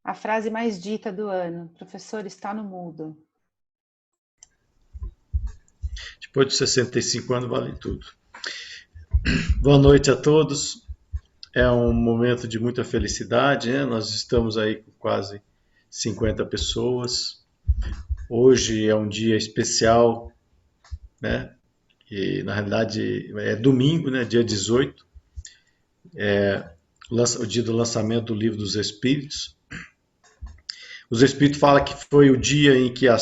A frase mais dita do ano. Professor, está no mudo. Depois de 65 anos, vale tudo. Boa noite a todos. É um momento de muita felicidade, né? Nós estamos aí com quase 50 pessoas. Hoje é um dia especial, né? E, na realidade, é domingo, né? Dia 18. O dia do lançamento do Livro dos Espíritos. Os Espíritos falam que foi o dia em que a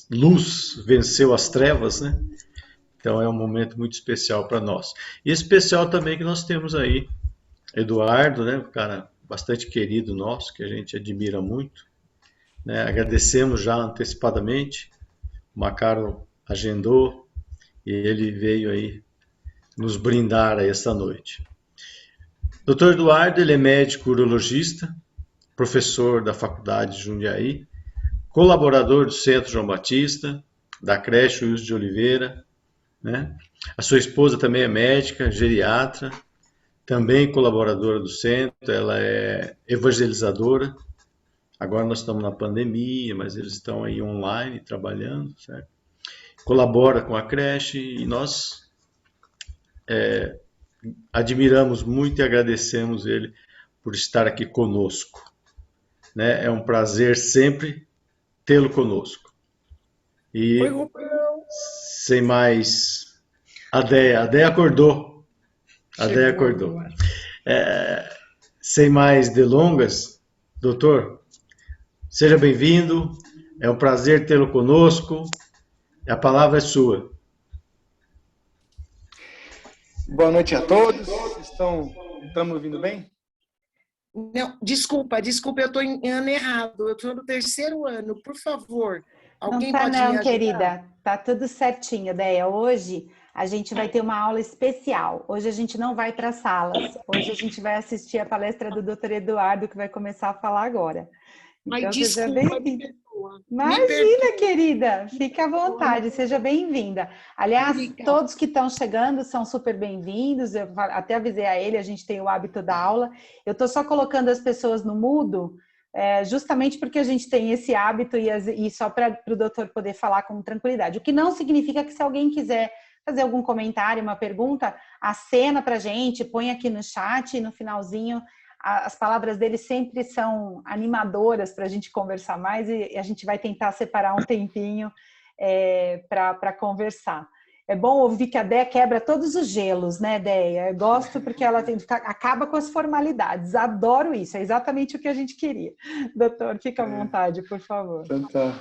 luz venceu as trevas, né? Então é um momento muito especial para nós. E especial também que nós temos aí Eduardo, né? Um cara bastante querido nosso, que a gente admira muito, né? Agradecemos já antecipadamente. O Macaro agendou e ele veio aí nos brindar aí esta noite. Dr. Eduardo, ele é médico urologista, professor da Faculdade de Jundiaí, colaborador do Centro João Batista, da creche Wilson de Oliveira, né? A sua esposa também é médica, geriatra, também colaboradora do centro, ela é evangelizadora. Agora nós estamos na pandemia, mas eles estão aí online trabalhando, certo? Colabora com a creche e nós admiramos muito e agradecemos ele por estar aqui conosco, né? É um prazer sempre tê-lo conosco. E sem mais, a Déia acordou. A Déia acordou. Sem mais delongas, doutor, seja bem-vindo. É um prazer tê-lo conosco. A palavra é sua. Boa noite a todos. Estão me ouvindo bem? Não, desculpa, eu estou em ano errado. Eu estou no 3º ano, por favor. Alguém não tá pode não, me ajudar? querida. Tá tudo certinho, Déia. Hoje a gente vai ter uma aula especial. Hoje a gente não vai para salas. Hoje a gente vai assistir a palestra do Dr. Eduardo, que vai começar a falar agora. Então, Ai, seja desculpa, bem-vinda. me perdoa. Imagina, querida. Fique à vontade, seja bem-vinda. Aliás, Obrigada. todos que estão chegando são super bem-vindos. Eu até avisei a ele, a gente tem o hábito da aula. Eu estou só colocando as pessoas no mudo, justamente porque a gente tem esse hábito e só para o doutor poder falar com tranquilidade. O que não significa que se alguém quiser fazer algum comentário, uma pergunta, acena para a gente, põe aqui no chat e no finalzinho as palavras dele sempre são animadoras para a gente conversar mais e a gente vai tentar separar um tempinho para conversar. É bom ouvir que a Déia quebra todos os gelos, né, Déia? Eu gosto porque ela acaba com as formalidades. Adoro isso, é exatamente o que a gente queria. Doutor, fica à vontade, por favor. Então, tá.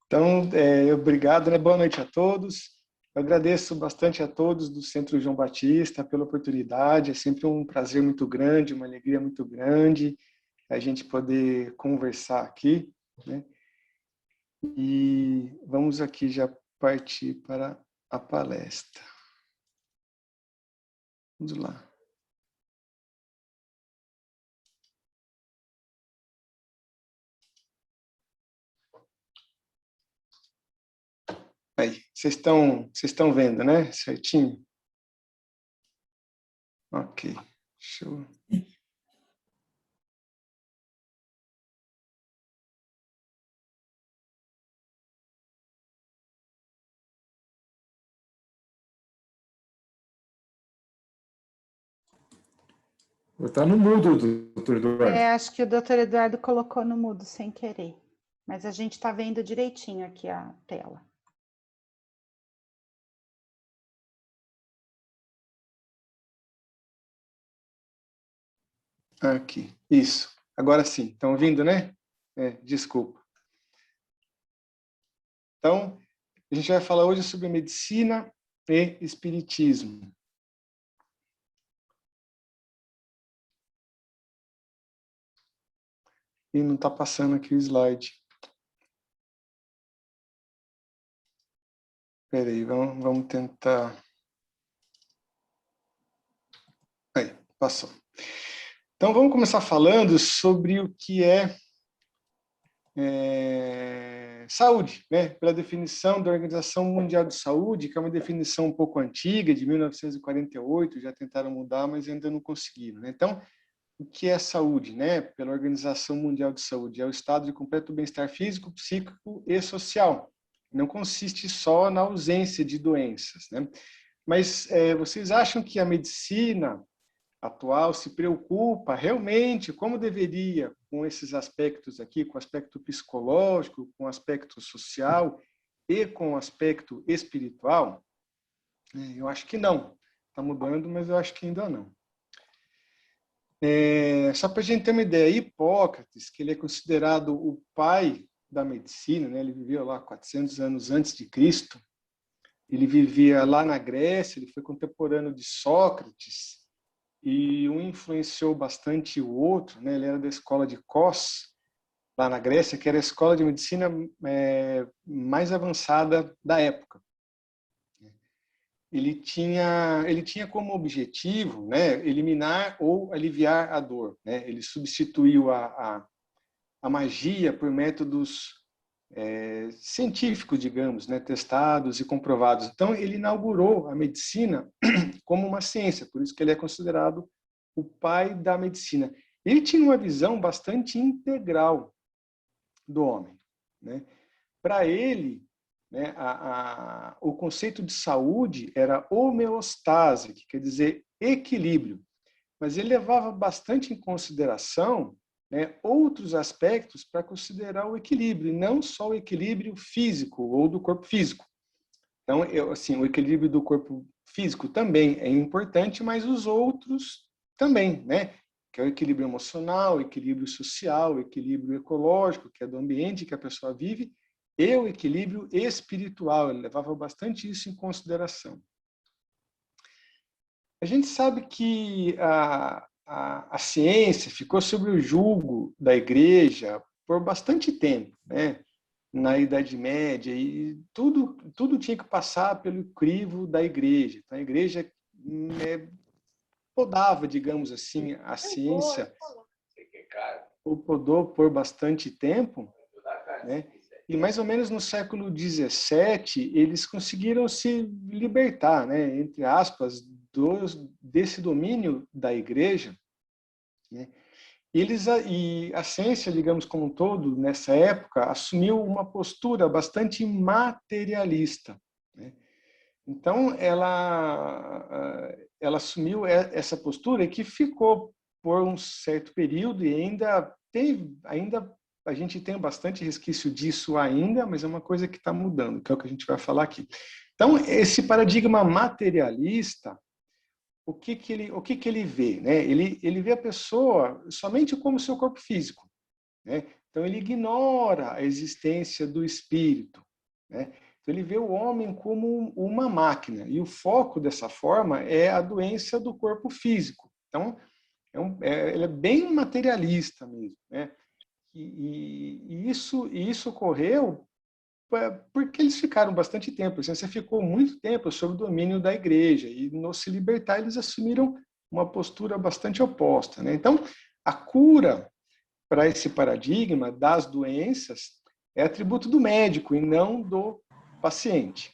Então, obrigado, né? Boa noite a todos. Eu agradeço bastante a todos do Centro João Batista pela oportunidade. É sempre um prazer muito grande, uma alegria muito grande a gente poder conversar aqui, né? E vamos aqui já partir para a palestra. Vamos lá. Aí, vocês estão vendo, né? Certinho? Ok, show. Está no mudo, doutor Eduardo. Acho que o doutor Eduardo colocou no mudo sem querer. Mas a gente está vendo direitinho aqui a tela. Aqui, isso. Agora sim, estão ouvindo, né? Desculpa. Então, a gente vai falar hoje sobre medicina e espiritismo. E não está passando aqui o slide. Espera aí, vamos tentar. Aí, passou. Então, vamos começar falando sobre o que é saúde, né? Pela definição da Organização Mundial de Saúde, que é uma definição um pouco antiga, de 1948, já tentaram mudar, mas ainda não conseguiram, né? Então, o que é saúde, né? Pela Organização Mundial de Saúde, é o estado de completo bem-estar físico, psíquico e social. Não consiste só na ausência de doenças, né? Mas vocês acham que a medicina atual se preocupa realmente, como deveria, com esses aspectos aqui, com o aspecto psicológico, com o aspecto social e com o aspecto espiritual? Eu acho que não. Está mudando, mas eu acho que ainda não. Só para a gente ter uma ideia, Hipócrates, que ele é considerado o pai da medicina, né? Ele viveu lá 400 anos antes de Cristo, ele vivia lá na Grécia, ele foi contemporâneo de Sócrates, e um influenciou bastante o outro, né? Ele era da escola de Cos, lá na Grécia, que era a escola de medicina mais avançada da época. Ele tinha como objetivo, né, eliminar ou aliviar a dor, né? Ele substituiu a magia por métodos científicos, digamos, né, testados e comprovados. Então, ele inaugurou a medicina como uma ciência, por isso que ele é considerado o pai da medicina. Ele tinha uma visão bastante integral do homem, né? Para ele, né, o conceito de saúde era homeostase, que quer dizer equilíbrio, mas ele levava bastante em consideração, né, outros aspectos para considerar o equilíbrio, e não só o equilíbrio físico ou do corpo físico. Então, assim, o equilíbrio do corpo físico também é importante, mas os outros também, né? Que é o equilíbrio emocional, o equilíbrio social, o equilíbrio ecológico, que é do ambiente que a pessoa vive, e o equilíbrio espiritual. Ele levava bastante isso em consideração. A gente sabe que a ciência ficou sob o julgo da Igreja por bastante tempo, né? Na Idade Média, e tudo tinha que passar pelo crivo da Igreja. Então, a Igreja podava, digamos assim, a ciência, ou podou por bastante tempo, né? E mais ou menos no século XVII, eles conseguiram se libertar, né, entre aspas, desse domínio da Igreja, né? E a ciência, digamos como um todo, nessa época, assumiu uma postura bastante materialista, né? Então, ela assumiu essa postura que ficou por um certo período e ainda a gente tem bastante resquício disso ainda, mas é uma coisa que está mudando, que é o que a gente vai falar aqui. Então, esse paradigma materialista, o que ele vê, né? Ele vê a pessoa somente como seu corpo físico, né? Então, ele ignora a existência do espírito, né? Então, ele vê o homem como uma máquina, e o foco dessa forma é a doença do corpo físico. Então, ele é bem materialista mesmo, né? E isso ocorreu porque eles ficaram bastante tempo, a ciência ficou muito tempo sob o domínio da Igreja, e no se libertar eles assumiram uma postura bastante oposta, né? Então, a cura para esse paradigma das doenças é atributo do médico e não do paciente.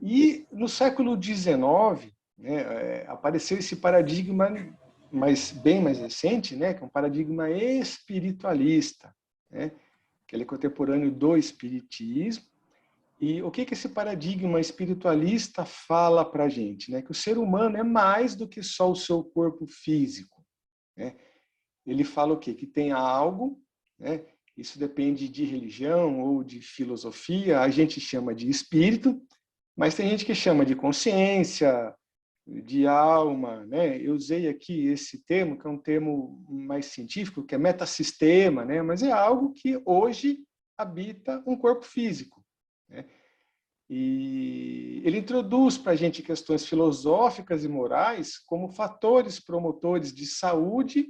E no século XIX, né, apareceu esse paradigma bem mais recente, né, que é um paradigma espiritualista, né, que ele é contemporâneo do espiritismo. E o que esse paradigma espiritualista fala para a gente? Né? Que o ser humano é mais do que só o seu corpo físico, né? Ele fala o quê? Que tem algo, né? Isso depende de religião ou de filosofia, a gente chama de espírito, mas tem gente que chama de consciência, de alma, né? Eu usei aqui esse termo, que é um termo mais científico, que é metassistema, né? Mas é algo que hoje habita um corpo físico, né? E ele introduz para a gente questões filosóficas e morais como fatores promotores de saúde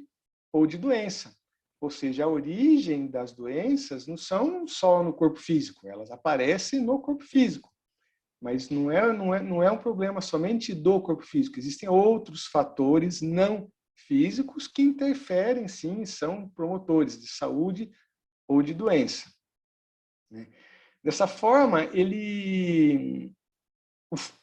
ou de doença. Ou seja, a origem das doenças não são só no corpo físico, elas aparecem no corpo físico. Mas não é um problema somente do corpo físico. Existem outros fatores não físicos que interferem, sim, são promotores de saúde ou de doença. né? Dessa forma,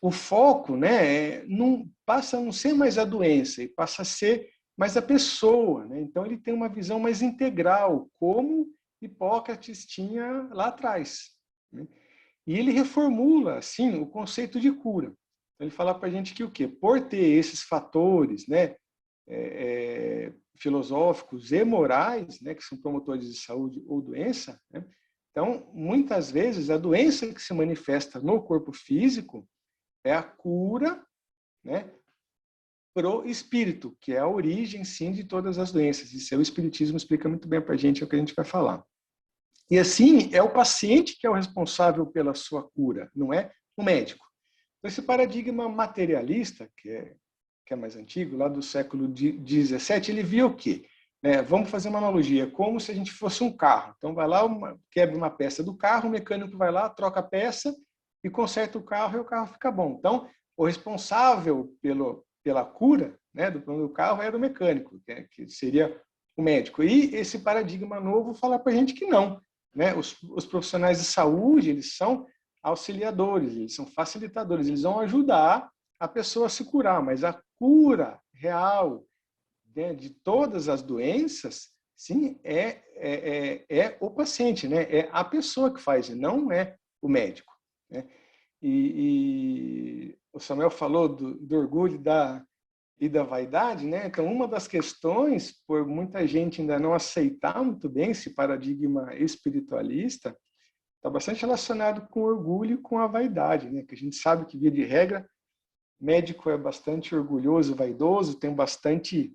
o foco, né, não passa a não ser mais a doença, e passa a ser mais a pessoa, né? Então ele tem uma visão mais integral, como Hipócrates tinha lá atrás, né? E ele reformula, assim, o conceito de cura. Então, ele fala para a gente que o quê? Por ter esses fatores, né, filosóficos e morais, né, que são promotores de saúde ou doença, né? Então, muitas vezes, a doença que se manifesta no corpo físico é a cura, né, pro espírito, que é a origem, sim, de todas as doenças. Isso o Espiritismo explica muito bem para a gente, é o que a gente vai falar. E assim, é o paciente que é o responsável pela sua cura, não é o médico. Então, esse paradigma materialista, que é mais antigo, lá do século XVII, ele via o quê? Vamos fazer uma analogia, como se a gente fosse um carro. Então, vai lá, quebra uma peça do carro, o mecânico vai lá, troca a peça e conserta o carro e o carro fica bom. Então, o responsável pela cura, né, do problema do carro era o mecânico, que seria o médico. E esse paradigma novo fala para a gente que não, né? Os profissionais de saúde, eles são auxiliadores, eles são facilitadores, eles vão ajudar a pessoa a se curar, mas a cura real, né, de todas as doenças, sim, é o paciente, né? É a pessoa que faz, não é o médico, né? E o Samuel falou do orgulho e da vaidade, né? Então, uma das questões, por muita gente ainda não aceitar muito bem esse paradigma espiritualista, está bastante relacionado com o orgulho e com a vaidade, né? Que a gente sabe que, via de regra, médico é bastante orgulhoso, vaidoso, tem bastante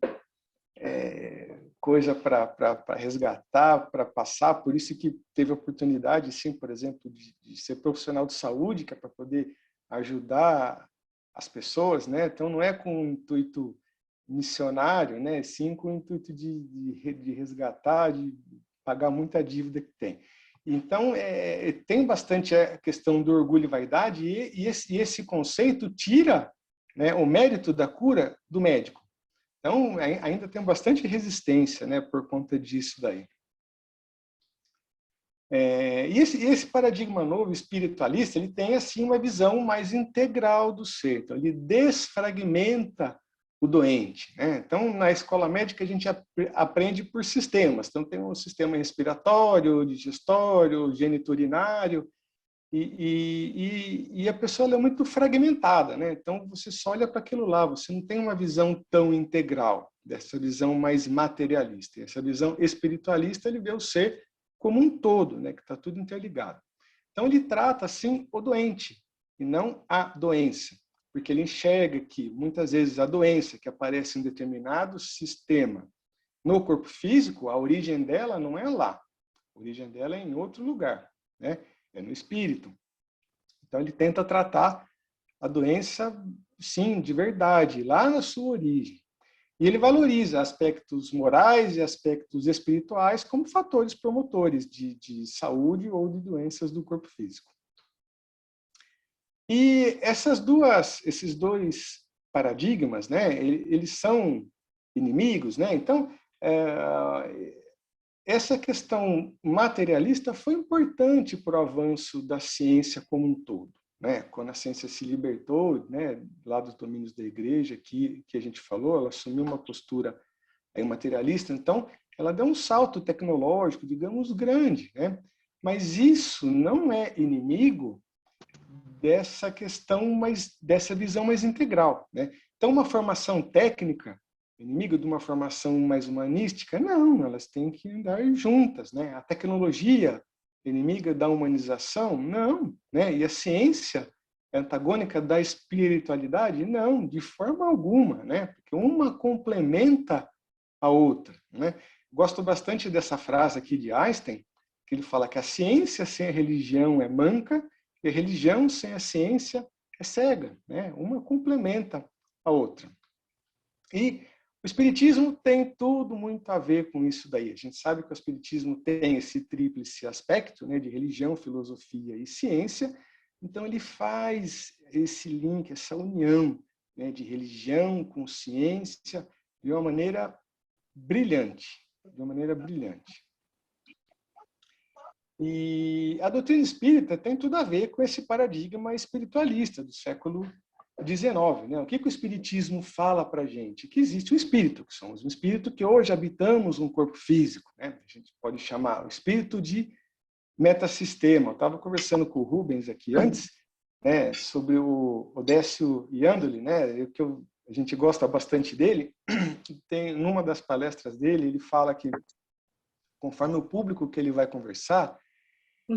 coisa para resgatar, para passar, por isso que teve a oportunidade, sim, por exemplo, de ser profissional de saúde, que é para poder ajudar as pessoas, né? Então, não é com o intuito missionário, né? Sim com o intuito de resgatar, de pagar muita dívida que tem. Então, tem bastante a questão do orgulho e vaidade, e esse conceito tira, né, o mérito da cura do médico. Então, ainda tem bastante resistência, né, por conta disso daí. E esse paradigma novo, espiritualista, ele tem assim uma visão mais integral do ser. Então, ele desfragmenta o doente, né? Então, na escola médica, a gente aprende por sistemas. Então, tem um sistema respiratório, digestório, geniturinário, e a pessoa é muito fragmentada, né? Então, você só olha para aquilo lá, você não tem uma visão tão integral, dessa visão mais materialista. Essa visão espiritualista, ele vê o ser como um todo, né? Que está tudo interligado. Então, ele trata, assim, o doente, e não a doença, porque ele enxerga que, muitas vezes, a doença que aparece em determinado sistema no corpo físico, a origem dela não é lá, a origem dela é em outro lugar, né? É no espírito. Então, ele tenta tratar a doença, sim, de verdade, lá na sua origem. E ele valoriza aspectos morais e aspectos espirituais como fatores promotores de saúde ou de doenças do corpo físico. E esses dois paradigmas, né, eles são inimigos, né? Então, essa questão materialista foi importante para o avanço da ciência como um todo, né? Quando a ciência se libertou, né, lá dos domínios da igreja, que a gente falou, ela assumiu uma postura aí materialista, então ela deu um salto tecnológico, digamos, grande, né? Mas isso não é inimigo dessa questão, dessa visão mais integral, né? Então, uma formação técnica inimigo de uma formação mais humanística? Não, elas têm que andar juntas, né? A tecnologia inimiga da humanização? Não, né? E a ciência é antagônica da espiritualidade? Não, de forma alguma, né? Porque uma complementa a outra, né? Gosto bastante dessa frase aqui de Einstein, que ele fala que a ciência sem a religião é manca e a religião sem a ciência é cega, né? Uma complementa a outra. E o espiritismo tem tudo muito a ver com isso daí. A gente sabe que o espiritismo tem esse tríplice aspecto, né, de religião, filosofia e ciência. Então ele faz esse link, essa união, né, de religião com ciência de uma maneira brilhante, E a doutrina espírita tem tudo a ver com esse paradigma espiritualista do século XIX, né? O que o espiritismo fala para a gente? Que existe um espírito, que somos um espírito que hoje habitamos um corpo físico, né? A gente pode chamar o espírito de metasistema. Eu estava conversando com o Rubens aqui antes, né, sobre o Odécio Iandoli, né, a gente gosta bastante dele. Tem numa das palestras dele, ele fala que conforme o público que ele vai conversar,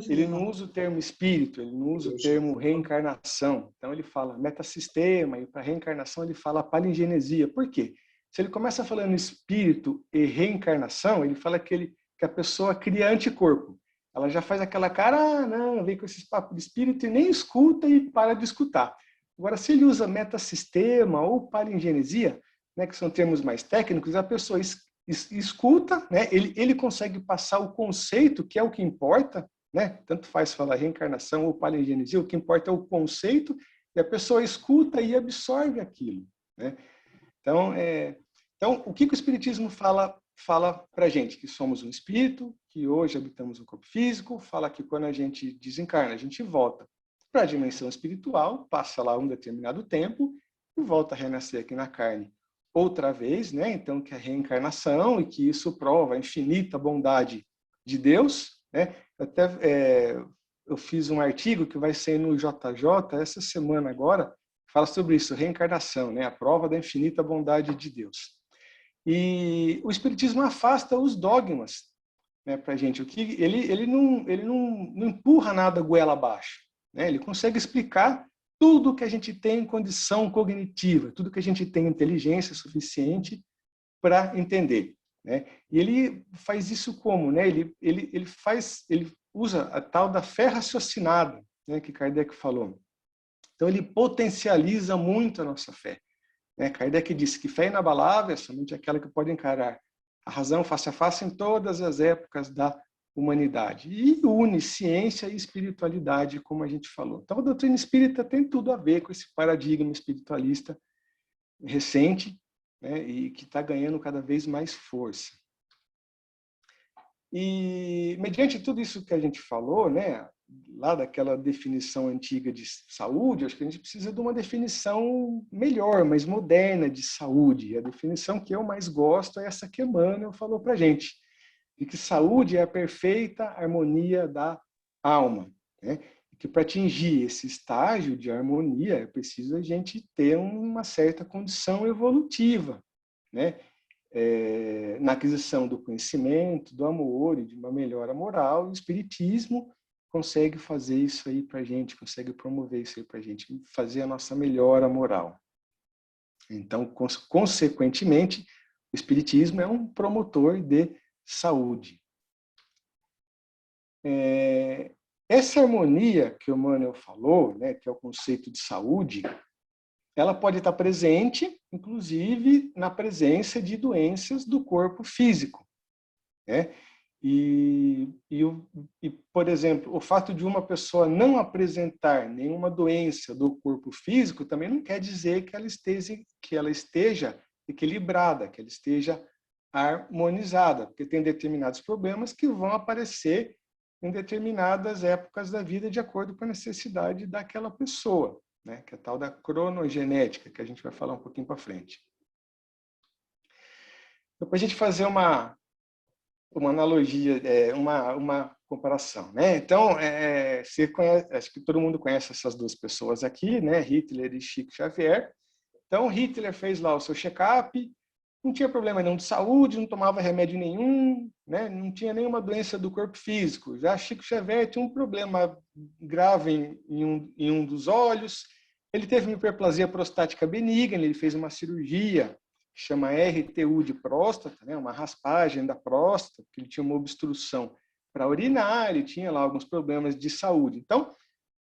ele não usa o termo espírito, ele não usa o termo reencarnação. Então ele fala metasistema, e para reencarnação ele fala palingenesia. Por quê? Se ele começa falando espírito e reencarnação, ele fala que a pessoa cria anticorpo. Ela já faz aquela cara, não, vem com esses papos de espírito e nem escuta e para de escutar. Agora, se ele usa metasistema ou palingenesia, né, que são termos mais técnicos, a pessoa escuta, né, ele consegue passar o conceito, que é o que importa, né? Tanto faz falar reencarnação ou palingenesia, o que importa é o conceito, e a pessoa escuta e absorve aquilo, né? Então, o que o Espiritismo fala para a gente? Que somos um espírito, que hoje habitamos um corpo físico, fala que quando a gente desencarna, a gente volta para a dimensão espiritual, passa lá um determinado tempo e volta a renascer aqui na carne outra vez, né? Então, que é a reencarnação e que isso prova a infinita bondade de Deus, né? Eu fiz um artigo que vai sair no JJ essa semana agora, fala sobre isso, reencarnação, né? A prova da infinita bondade de Deus. E o Espiritismo afasta os dogmas, né, para a gente. Ele não empurra nada goela abaixo, né? Ele consegue explicar tudo que a gente tem em condição cognitiva, tudo que a gente tem inteligência suficiente para entender, né? E ele faz isso como, né? Ele usa a tal da fé raciocinada, né, que Kardec falou. Então ele potencializa muito a nossa fé, né? Kardec disse que fé inabalável é somente aquela que pode encarar a razão face a face em todas as épocas da humanidade. E une ciência e espiritualidade, como a gente falou. Então a doutrina espírita tem tudo a ver com esse paradigma espiritualista recente, né, e que está ganhando cada vez mais força. E, mediante tudo isso que a gente falou, né, lá daquela definição antiga de saúde, acho que a gente precisa de uma definição melhor, mais moderna de saúde. A definição que eu mais gosto é essa que Emmanuel falou para a gente, de que saúde é a perfeita harmonia da alma, né? Que para atingir esse estágio de harmonia é preciso a gente ter uma certa condição evolutiva, né? Na aquisição do conhecimento, do amor e de uma melhora moral. O Espiritismo consegue fazer isso aí para a gente, consegue promover isso aí para a gente, fazer a nossa melhora moral. Então, consequentemente, o Espiritismo é um promotor de saúde. Essa harmonia que o Emmanuel falou, né, que é o conceito de saúde, ela pode estar presente, inclusive, na presença de doenças do corpo físico, né? Por exemplo, o fato de uma pessoa não apresentar nenhuma doença do corpo físico também não quer dizer que ela esteja equilibrada, que ela esteja harmonizada, porque tem determinados problemas que vão aparecer em determinadas épocas da vida de acordo com a necessidade daquela pessoa, né? Que é a tal da cronogenética, que a gente vai falar um pouquinho para frente. Depois a gente fazer uma analogia, uma comparação, né? Então, você conhece, acho que todo mundo conhece essas duas pessoas aqui, né? Hitler e Chico Xavier. Então, Hitler fez lá o seu check-up, não tinha problema nenhum de saúde, não tomava remédio nenhum, né? Não tinha nenhuma doença do corpo físico. Já Chico Xavier tinha um problema grave em um dos olhos. Ele teve uma hiperplasia prostática benigna, ele fez uma cirurgia que chama RTU de próstata, né? Uma raspagem da próstata, porque ele tinha uma obstrução para urinar, ele tinha lá alguns problemas de saúde. Então,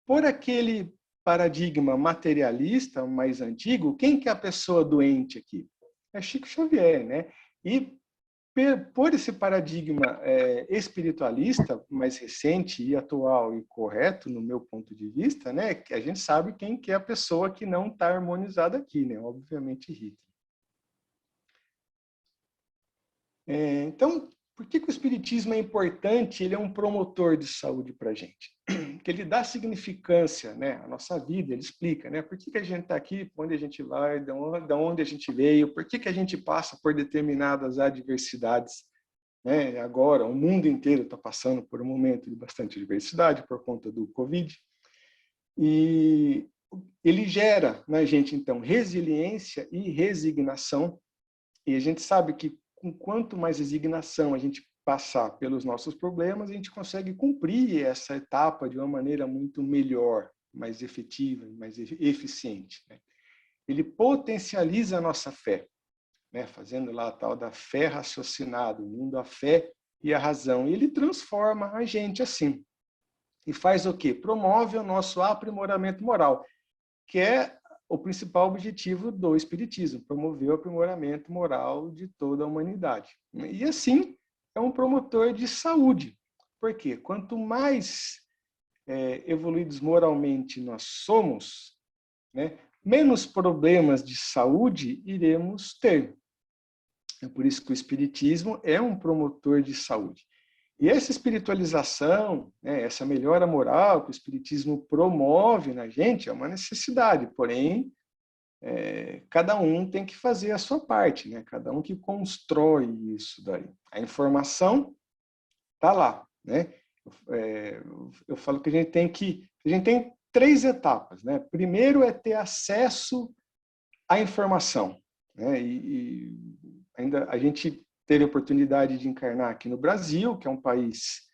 por aquele paradigma materialista mais antigo, quem que é a pessoa doente aqui? É Chico Xavier, né? E por esse paradigma espiritualista mais recente e atual e correto, no meu ponto de vista, né, que a gente sabe quem que é a pessoa que não está harmonizada aqui, né? Obviamente Hitler. Então, Por que o Espiritismo é importante? Ele é um promotor de saúde para a gente. Que ele dá significância, né, à nossa vida, ele explica, né, por que a gente está aqui, para onde a gente vai, de onde a gente veio, por que a gente passa por determinadas adversidades. Né? Agora, o mundo inteiro está passando por um momento de bastante adversidade por conta do Covid. E ele gera na gente, então, resiliência e resignação. E a gente sabe que com quanto mais resignação a gente passar pelos nossos problemas, a gente consegue cumprir essa etapa de uma maneira muito melhor, mais efetiva, mais eficiente. Né? Ele potencializa a nossa fé, né? Fazendo lá a tal da fé raciocinada, unindo a fé e a razão. E ele transforma a gente assim. E faz o quê? Promove o nosso aprimoramento moral, que é o principal objetivo do Espiritismo, promover o aprimoramento moral de toda a humanidade. E assim, é um promotor de saúde. Por quê? Quanto mais evoluídos moralmente nós somos, né, menos problemas de saúde iremos ter. É por isso que o Espiritismo é um promotor de saúde. E essa espiritualização, né, essa melhora moral que o Espiritismo promove na gente é uma necessidade, porém, cada um tem que fazer a sua parte, né? Cada um que constrói isso daí. A informação está lá, né? Eu falo que a gente tem 3 etapas, né? Primeiro é ter acesso à informação, né? E ainda a gente teve a oportunidade de encarnar aqui no Brasil, que é um país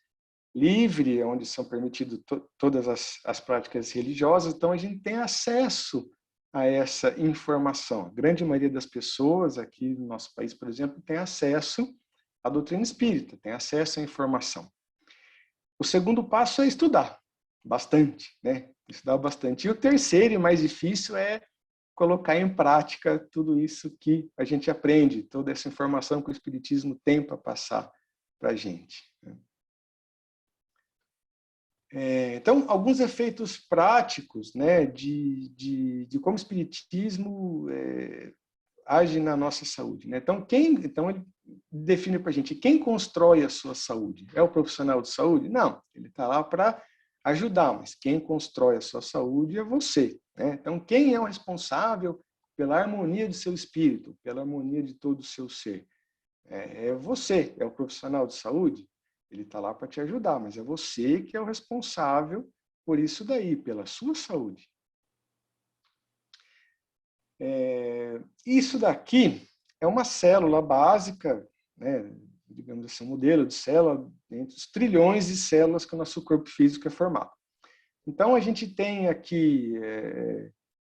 livre, onde são permitidas todas as práticas religiosas, então a gente tem acesso a essa informação. A grande maioria das pessoas aqui no nosso país, por exemplo, tem acesso à doutrina espírita, tem acesso à informação. O segundo passo é estudar bastante, né? Estudar bastante. E o terceiro e mais difícil é colocar em prática tudo isso que a gente aprende, toda essa informação que o Espiritismo tem para passar para a gente. Então, alguns efeitos práticos, né, de como o Espiritismo age na nossa saúde. Né? Então, ele define para a gente quem constrói a sua saúde. É o profissional de saúde? Não, ele está lá para ajudar, mas quem constrói a sua saúde é você. Né? Então, quem é o responsável pela harmonia do seu espírito, pela harmonia de todo o seu ser? É você, é o profissional de saúde. Ele está lá para te ajudar, mas é você que é o responsável por isso daí, pela sua saúde. Isso daqui é uma célula básica, né, digamos assim, um modelo de célula entre os trilhões de células que o nosso corpo físico é formado. Então, a gente tem aqui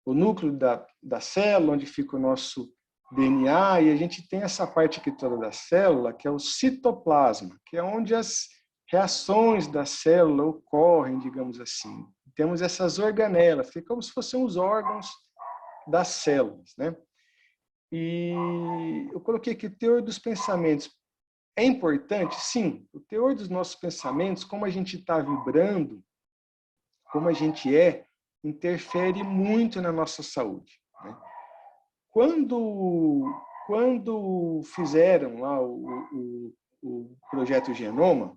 o núcleo da célula, onde fica o nosso DNA, e a gente tem essa parte aqui toda da célula, que é o citoplasma, que é onde as reações da célula ocorrem, digamos assim. Temos essas organelas, que é como se fossem os órgãos das células, né? E eu coloquei aqui o teor dos pensamentos. É importante? Sim. O teor dos nossos pensamentos, como a gente está vibrando, como a gente interfere muito na nossa saúde. Né? Quando fizeram lá o projeto Genoma,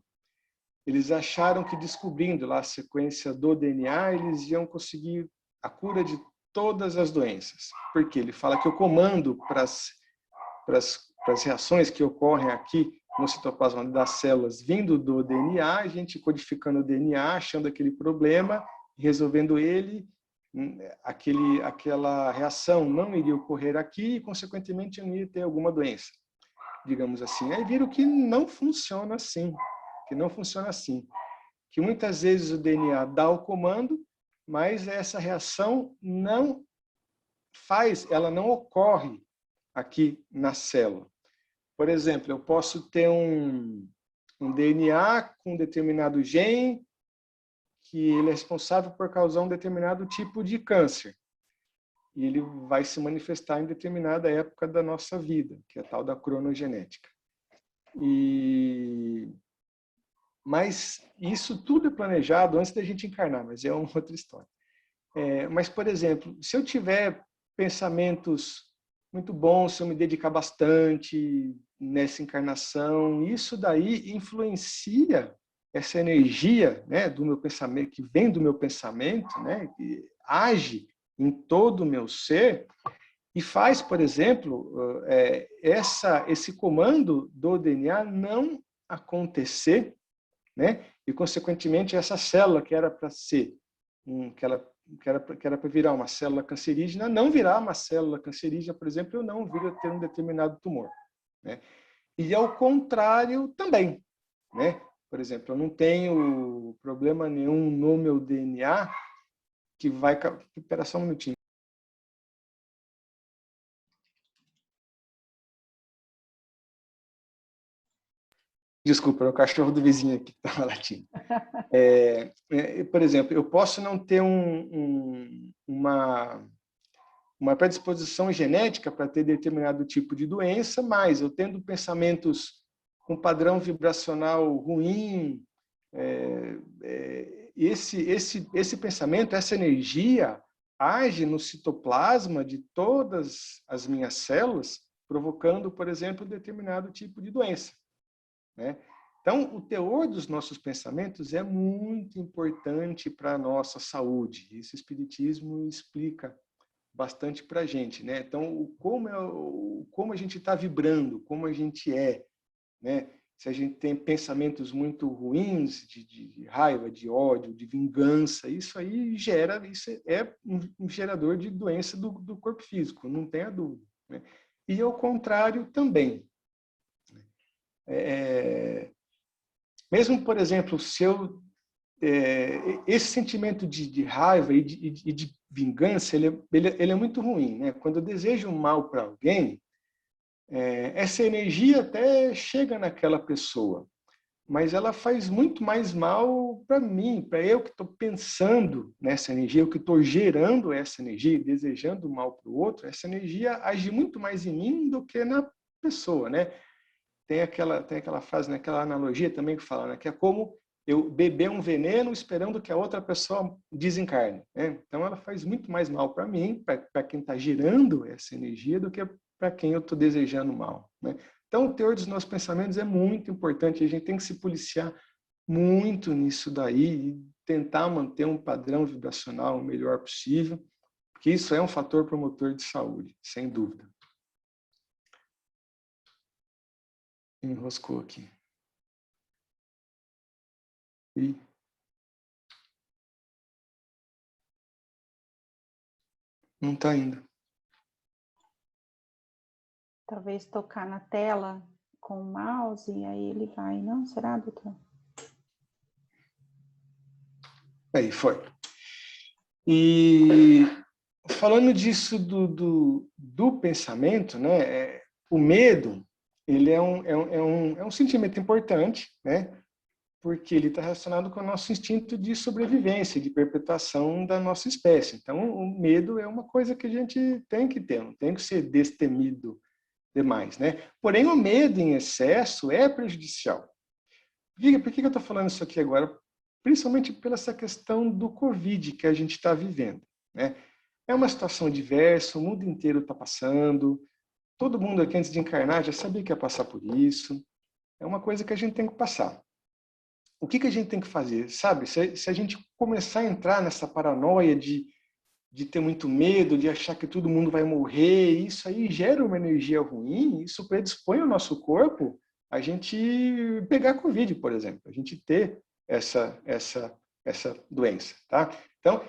eles acharam que descobrindo lá a sequência do DNA, eles iam conseguir a cura de todas as doenças. Porque ele fala que o comando para as reações que ocorrem aqui no citoplasma das células vindo do DNA, a gente codificando o DNA, achando aquele problema, resolvendo ele, aquela reação não iria ocorrer aqui e, consequentemente, não ia ter alguma doença, digamos assim. Aí viram que não funciona assim, que muitas vezes o DNA dá o comando, mas essa reação ela não ocorre aqui na célula. Por exemplo, eu posso ter um DNA com um determinado gene que ele é responsável por causar um determinado tipo de câncer. E ele vai se manifestar em determinada época da nossa vida, que é a tal da cronogenética. Mas isso tudo é planejado antes da gente encarnar, mas é uma outra história. Mas, por exemplo, se eu tiver pensamentos muito bons, se eu me dedicar bastante, nessa encarnação. Isso daí influencia essa energia, né, do meu pensamento, que vem do meu pensamento, né, que age em todo o meu ser, e faz, por exemplo, esse comando do DNA não acontecer, né, e, consequentemente, essa célula que era para ser, que era para virar uma célula cancerígena, não virar uma célula cancerígena, por exemplo, eu não vir a ter um determinado tumor, né? E ao contrário também, né? Por exemplo, eu não tenho problema nenhum no meu DNA que vai... Espera só um minutinho. Desculpa, é o cachorro do vizinho aqui que estava latindo. Por exemplo, eu posso não ter uma predisposição genética para ter determinado tipo de doença, mas eu tendo pensamentos com padrão vibracional ruim, esse pensamento, essa energia age no citoplasma de todas as minhas células, provocando, por exemplo, determinado tipo de doença, né? Então, o teor dos nossos pensamentos é muito importante para a nossa saúde. Esse espiritismo explica bastante para a gente, né? Então, como a gente está vibrando, como a gente é, né? Se a gente tem pensamentos muito ruins, de raiva, de ódio, de vingança, isso é um gerador de doença do corpo físico, não tenha dúvida, né? E ao contrário também. Mesmo, por exemplo, se esse sentimento de raiva e de vingança, ele é muito ruim, né? Quando eu desejo mal para alguém, essa energia até chega naquela pessoa, mas ela faz muito mais mal para mim, para eu que estou pensando nessa energia, eu que estou gerando essa energia, desejando mal para o outro, essa energia age muito mais em mim do que na pessoa, né? Tem aquela frase, né, aquela analogia também que fala, né, que é como eu beber um veneno esperando que a outra pessoa desencarne, né? Então, ela faz muito mais mal para mim, para quem está gerando essa energia, do que para quem eu estou desejando mal, né? Então, o teor dos nossos pensamentos é muito importante. A gente tem que se policiar muito nisso daí e tentar manter um padrão vibracional o melhor possível, porque isso é um fator promotor de saúde, sem dúvida. Enroscou aqui. E não está indo. Talvez tocar na tela com o mouse e aí ele vai. Não, será, doutor? Aí, foi. E falando disso do pensamento, né, o medo, ele é um sentimento importante, né, porque ele está relacionado com o nosso instinto de sobrevivência, de perpetuação da nossa espécie. Então, o medo é uma coisa que a gente tem que ter, não tem que ser destemido demais, né? Porém, o medo em excesso é prejudicial. Por que eu estou falando isso aqui agora? Principalmente pela essa questão do Covid que a gente está vivendo, né? É uma situação diversa, o mundo inteiro está passando, todo mundo aqui antes de encarnar já sabia que ia passar por isso, é uma coisa que a gente tem que passar. O que a gente tem que fazer, sabe? Se a gente começar a entrar nessa paranoia de ter muito medo, de achar que todo mundo vai morrer, isso aí gera uma energia ruim, isso predispõe o nosso corpo a gente pegar Covid, por exemplo, a gente ter essa doença, tá? Então,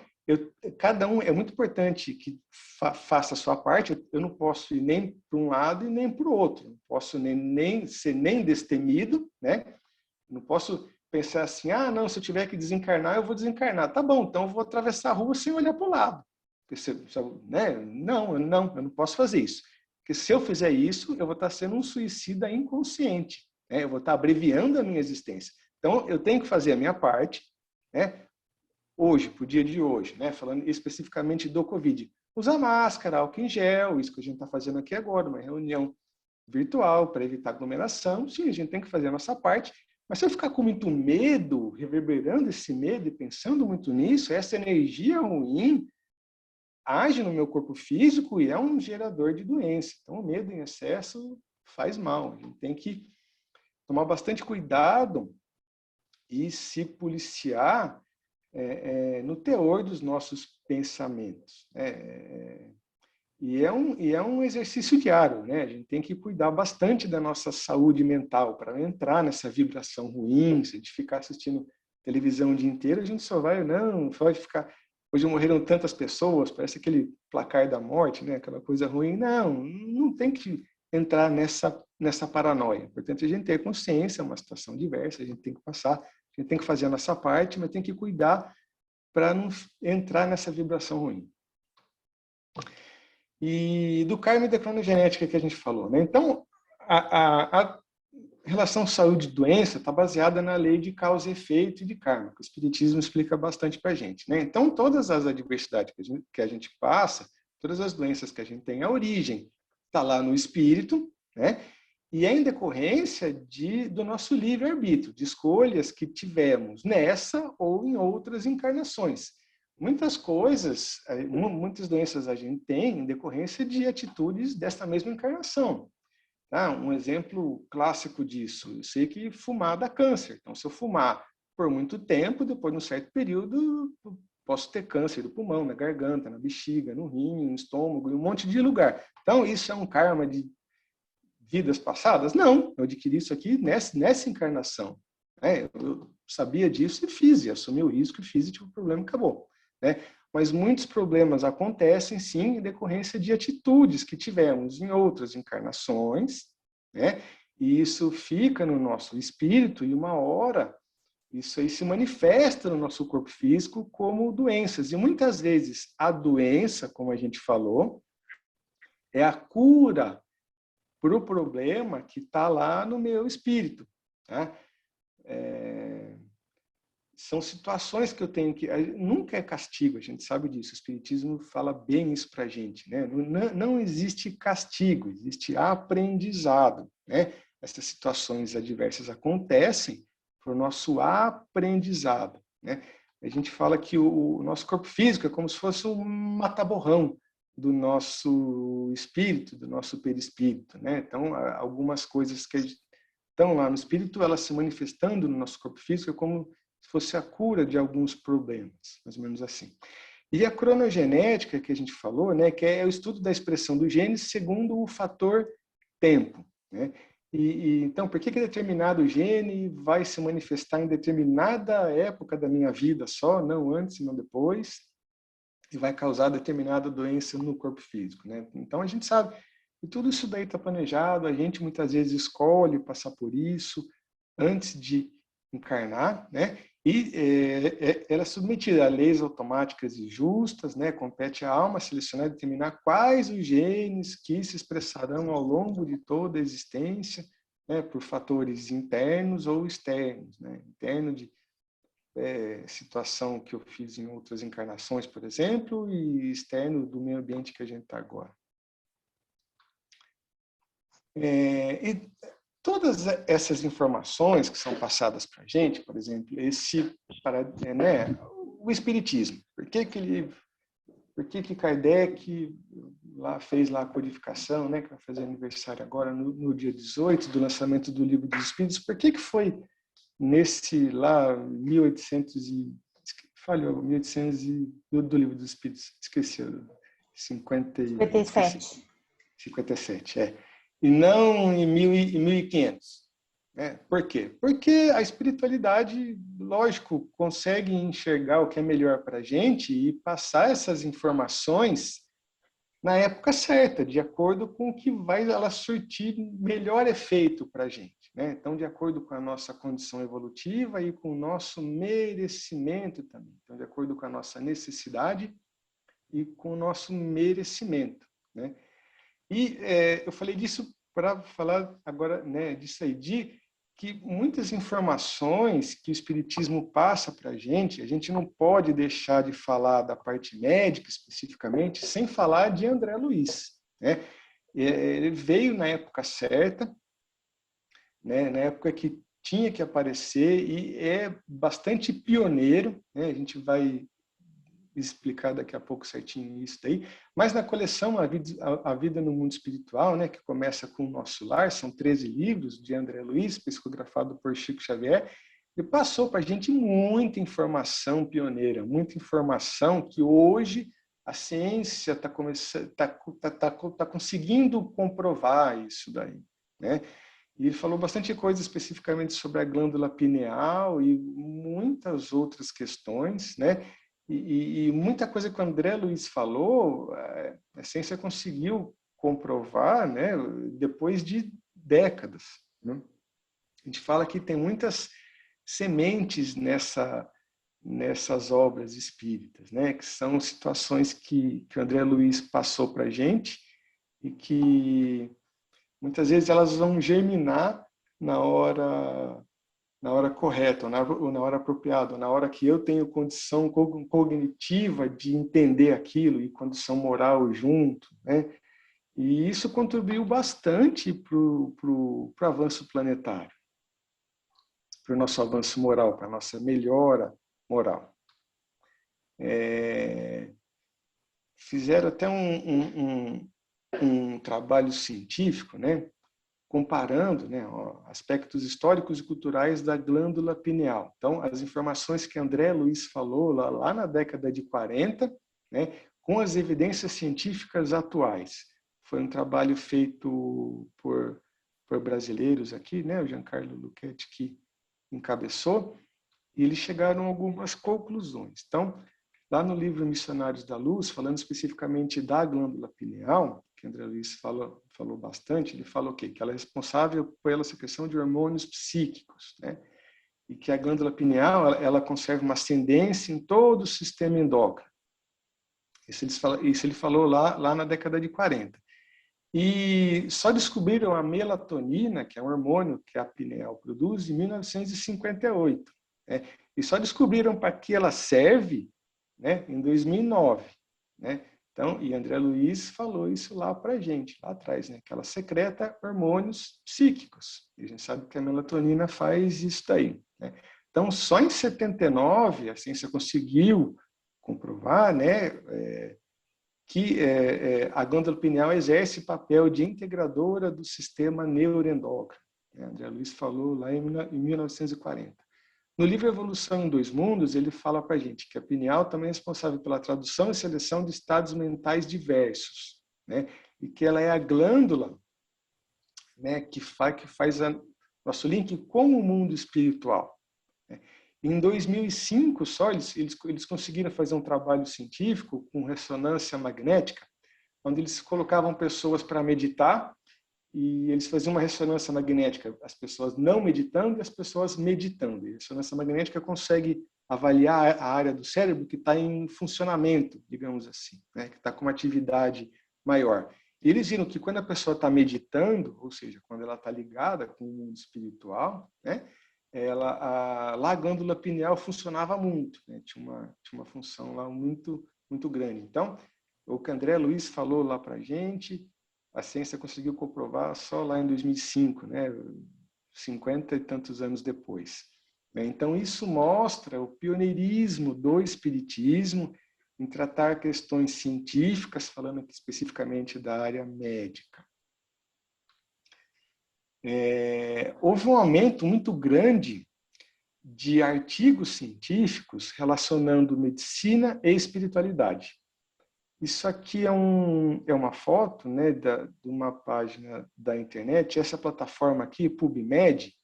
cada um, é muito importante que faça a sua parte. Eu não posso ir nem para um lado e nem para o outro, não posso nem ser nem destemido, né? Não posso pensar assim, não, se eu tiver que desencarnar, eu vou desencarnar. Tá bom, então eu vou atravessar a rua sem olhar para o lado. Né? Não, eu não posso fazer isso. Porque se eu fizer isso, eu vou estar sendo um suicida inconsciente, né? Eu vou estar abreviando a minha existência. Então, eu tenho que fazer a minha parte, né? Hoje, para o dia de hoje, né? Falando especificamente do Covid. Usar máscara, álcool em gel, isso que a gente está fazendo aqui agora, uma reunião virtual para evitar aglomeração. Sim, a gente tem que fazer a nossa parte. Mas se eu ficar com muito medo, reverberando esse medo e pensando muito nisso, essa energia ruim age no meu corpo físico e é um gerador de doença. Então, o medo em excesso faz mal. A gente tem que tomar bastante cuidado e se policiar no teor dos nossos pensamentos. E é um exercício diário, né? A gente tem que cuidar bastante da nossa saúde mental para não entrar nessa vibração ruim. Se a gente ficar assistindo televisão o dia inteiro, a gente só vai ficar... Hoje morreram tantas pessoas, parece aquele placar da morte, né? Aquela coisa ruim. Não tem que entrar nessa paranoia. Portanto, a gente ter consciência, é uma situação diversa, a gente tem que passar, a gente tem que fazer a nossa parte, mas tem que cuidar para não entrar nessa vibração ruim. E do karma e da cronogenética que a gente falou, né? Então, a relação saúde e doença está baseada na lei de causa e efeito e de karma, que o Espiritismo explica bastante para a gente, né? Então, todas as adversidades que a gente passa, todas as doenças que a gente tem, a origem está lá no espírito, né? E é em decorrência do nosso livre-arbítrio, de escolhas que tivemos nessa ou em outras encarnações. Muitas coisas, muitas doenças a gente tem em decorrência de atitudes desta mesma encarnação. Tá? Um exemplo clássico disso, eu sei que fumar dá câncer. Então, se eu fumar por muito tempo, depois de um certo período, posso ter câncer do pulmão, na garganta, na bexiga, no rim, no estômago, em um monte de lugar. Então, isso é um karma de vidas passadas? Não, eu adquiri isso aqui nessa encarnação. Eu sabia disso e fiz, e assumi o risco e fiz, e tive um problema e acabou. Né? Mas muitos problemas acontecem, sim, em decorrência de atitudes que tivemos em outras encarnações, né? E isso fica no nosso espírito e uma hora isso aí se manifesta no nosso corpo físico como doenças. E muitas vezes a doença, como a gente falou, é a cura para o problema que está lá no meu espírito. Tá? São situações que eu tenho que... Nunca é castigo, a gente sabe disso. O Espiritismo fala bem isso para a gente. Né? Não existe castigo, existe aprendizado. Né? Essas situações adversas acontecem para o nosso aprendizado. Né? A gente fala que o nosso corpo físico é como se fosse um mata-borrão do nosso espírito, do nosso perispírito. Né? Então, algumas coisas que estão lá no espírito, elas se manifestando no nosso corpo físico é como se fosse a cura de alguns problemas, mais ou menos assim. E a cronogenética que a gente falou, né, que é o estudo da expressão do gene segundo o fator tempo. Né? Então, por que determinado gene vai se manifestar em determinada época da minha vida só, não antes e não depois, e vai causar determinada doença no corpo físico? Né? Então, a gente sabe que tudo isso daí está planejado, a gente muitas vezes escolhe passar por isso antes de encarnar, né? E ela é submetida a leis automáticas e justas, né? Compete à alma selecionar e determinar quais os genes que se expressarão ao longo de toda a existência, né? Por fatores internos ou externos, né? Interno de situação que eu fiz em outras encarnações, por exemplo, e externo do meio ambiente que a gente está agora. E todas essas informações que são passadas para a gente, por exemplo, o Espiritismo, por que Kardec lá fez lá a codificação, né, que vai fazer aniversário agora no dia 18 do lançamento do Livro dos Espíritos, por que foi nesse lá 1800 do Livro dos Espíritos, esqueci, 57. 57, e não em 1500. Né? Por quê? Porque a espiritualidade, lógico, consegue enxergar o que é melhor para a gente e passar essas informações na época certa, de acordo com o que vai ela surtir melhor efeito para a gente. Né? Então, de acordo com a nossa condição evolutiva e com o nosso merecimento também. Então, de acordo com a nossa necessidade e com o nosso merecimento. Né? E eu falei disso para falar agora, né, disso aí, de que muitas informações que o Espiritismo passa para a gente não pode deixar de falar da parte médica especificamente, sem falar de André Luiz. Né? Ele veio na época certa, né, na época que tinha que aparecer, e é bastante pioneiro. Né? A gente vai explicar daqui a pouco certinho isso daí. Mas na coleção A Vida no Mundo Espiritual, né, que começa com o Nosso Lar, são 13 livros de André Luiz, psicografado por Chico Xavier, e passou para a gente muita informação pioneira, muita informação que hoje a ciência está conseguindo comprovar isso daí, né? E ele falou bastante coisa especificamente sobre a glândula pineal e muitas outras questões, né? E muita coisa que o André Luiz falou, a ciência conseguiu comprovar, né? Depois de décadas, né? A gente fala que tem muitas sementes nessas obras espíritas, né? Que são situações que o André Luiz passou para a gente e que muitas vezes elas vão germinar na hora correta, ou na hora apropriada, ou na hora que eu tenho condição cognitiva de entender aquilo e condição moral junto, né? E isso contribuiu bastante para o avanço planetário, para o nosso avanço moral, para a nossa melhora moral. Fizeram até um trabalho científico, né, comparando, né, aspectos históricos e culturais da glândula pineal. Então, as informações que André Luiz falou lá na década de 40, né, com as evidências científicas atuais. Foi um trabalho feito por brasileiros aqui, né, o Giancarlo Lucchetti que encabeçou, e eles chegaram a algumas conclusões. Então, lá no livro Missionários da Luz, falando especificamente da glândula pineal, que André Luiz falou bastante, ele falou que ela é responsável pela secreção de hormônios psíquicos, né? E que a glândula pineal ela conserva uma ascendência em todo o sistema endócrino. Isso ele falou lá na década de 40. E só descobriram a melatonina, que é um hormônio que a pineal produz, em 1958. Né? E só descobriram para que ela serve, né, em 2009. Né? Então, e André Luiz falou isso lá para a gente, lá atrás, né, que ela secreta hormônios psíquicos. E a gente sabe que a melatonina faz isso daí. Né? Então, só em 79 a ciência conseguiu comprovar, né, que a glândula pineal exerce papel de integradora do sistema neuroendócrino. André Luiz falou lá em 1940. No livro Evolução em Dois Mundos, ele fala para a gente que a pineal também é responsável pela tradução e seleção de estados mentais diversos, né? E que ela é a glândula, né, que faz nosso link com o mundo espiritual. Né? Em 2005, só, eles conseguiram fazer um trabalho científico com ressonância magnética, onde eles colocavam pessoas para meditar e eles faziam uma ressonância magnética, as pessoas não meditando e as pessoas meditando. E a ressonância magnética consegue avaliar a área do cérebro que está em funcionamento, digamos assim, né? Que está com uma atividade maior. E eles viram que quando a pessoa está meditando, ou seja, quando ela está ligada com o mundo espiritual, né? Lá a glândula pineal funcionava muito, né? Tinha uma função lá muito grande. Então, o que André Luiz falou lá para a gente, a ciência conseguiu comprovar só lá em 2005, né? 50 e tantos anos depois. Então, isso mostra o pioneirismo do espiritismo em tratar questões científicas, falando aqui especificamente da área médica. Houve um aumento muito grande de artigos científicos relacionando medicina e espiritualidade. Isso aqui é uma foto, né, de uma página da internet. Essa plataforma aqui, PubMed,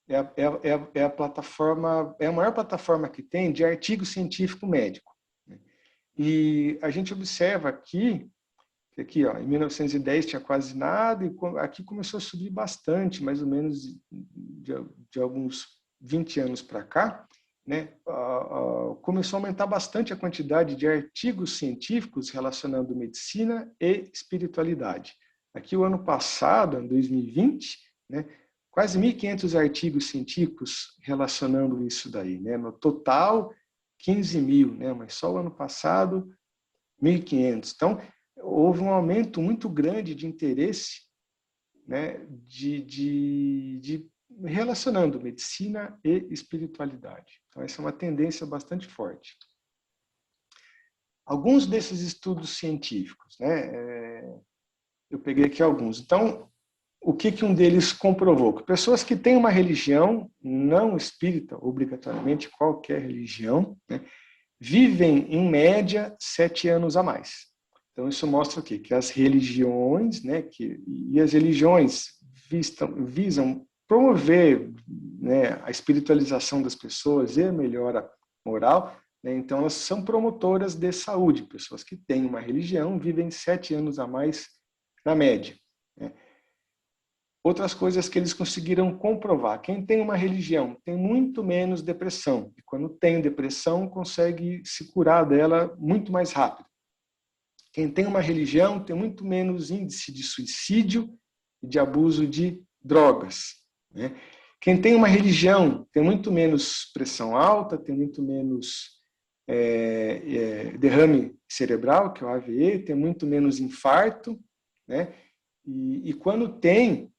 é a plataforma, é a maior plataforma que tem de artigo científico médico. Né? E a gente observa aqui, ó, em 1910 tinha quase nada, e aqui começou a subir bastante, mais ou menos de alguns 20 anos para cá, né? Começou a aumentar bastante a quantidade de artigos científicos relacionando medicina e espiritualidade. Aqui o ano passado, em 2020, né, quase 1.500 artigos científicos relacionando isso daí. Né? No total, 15.000, né? Mas só o ano passado, 1.500. Então, houve um aumento muito grande de interesse, né, de relacionando medicina e espiritualidade. Então, essa é uma tendência bastante forte. alguns desses estudos científicos, né? Eu peguei aqui alguns. Então, o que um deles comprovou? Que pessoas que têm uma religião não espírita, obrigatoriamente qualquer religião, né, vivem, em média, 7 anos a mais. Então, isso mostra o quê? Que as religiões, né, e as religiões visam promover, né, a espiritualização das pessoas e a melhora moral, né, então elas são promotoras de saúde. Pessoas que têm uma religião vivem 7 anos a mais na média, né. Outras coisas que eles conseguiram comprovar. Quem tem uma religião tem muito menos depressão. E quando tem depressão, consegue se curar dela muito mais rápido. Quem tem uma religião tem muito menos índice de suicídio e de abuso de drogas, né? Quem tem uma religião tem muito menos pressão alta, tem muito menos derrame cerebral, que é o AVE, tem muito menos infarto, né? E quando tem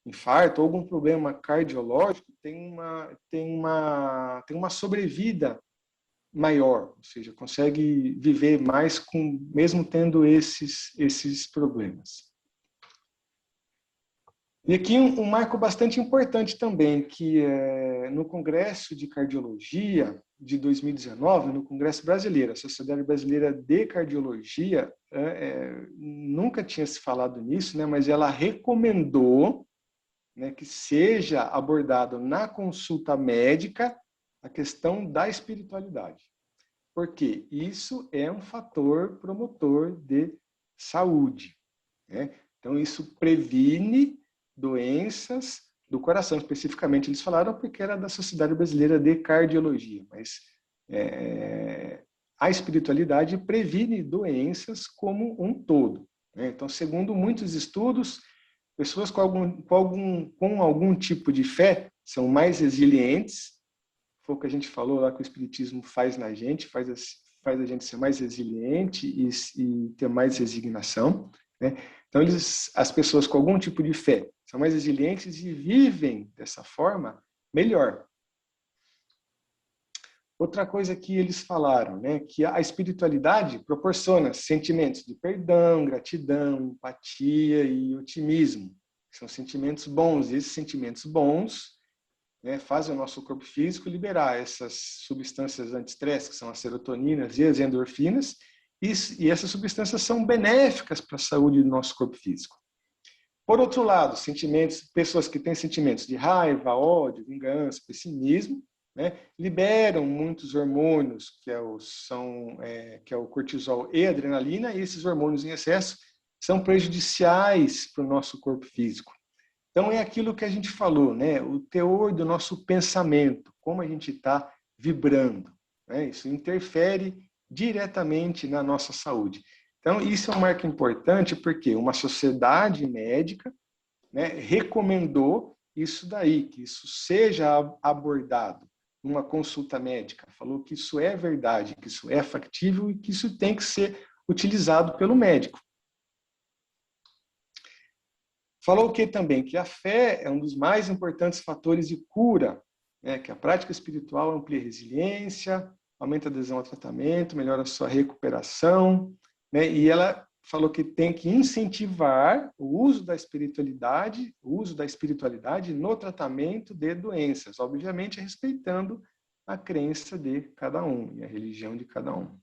infarto ou algum problema cardiológico, tem uma sobrevida maior, ou seja, consegue viver mais mesmo tendo esses problemas. E aqui um marco bastante importante também, que no Congresso de Cardiologia de 2019, no Congresso Brasileiro, a Sociedade Brasileira de Cardiologia, nunca tinha se falado nisso, né, mas ela recomendou, né, que seja abordado na consulta médica a questão da espiritualidade. Porque isso é um fator promotor de saúde, né? Então, isso previne doenças do coração. Especificamente, eles falaram porque era da Sociedade Brasileira de Cardiologia, mas a espiritualidade previne doenças como um todo, né? Então, segundo muitos estudos, pessoas com algum tipo de fé são mais resilientes. Foi o que a gente falou lá que o Espiritismo faz na gente, faz a gente ser mais resiliente e ter mais resignação, né? Então, as pessoas com algum tipo de fé são mais resilientes e vivem dessa forma melhor. Outra coisa que eles falaram, né, que a espiritualidade proporciona sentimentos de perdão, gratidão, empatia e otimismo, que são sentimentos bons. E esses sentimentos bons, né, fazem o nosso corpo físico liberar essas substâncias anti-estresse, que são as serotoninas e as endorfinas, e essas substâncias são benéficas para a saúde do nosso corpo físico. Por outro lado, pessoas que têm sentimentos de raiva, ódio, vingança, pessimismo, né, liberam muitos hormônios, que é o cortisol e a adrenalina, e esses hormônios em excesso são prejudiciais para o nosso corpo físico. Então, é aquilo que a gente falou, né, o teor do nosso pensamento, como a gente está vibrando, né, isso interfere diretamente na nossa saúde. Então, isso é um marco importante porque uma sociedade médica, né, recomendou isso daí, que isso seja abordado numa consulta médica, falou que isso é verdade, que isso é factível e que isso tem que ser utilizado pelo médico. Falou que também que a fé é um dos mais importantes fatores de cura, né, que a prática espiritual amplia a resiliência, aumenta a adesão ao tratamento, melhora a sua recuperação, né, e ela falou que tem que incentivar o uso da espiritualidade no tratamento de doenças, obviamente respeitando a crença de cada um e a religião de cada um.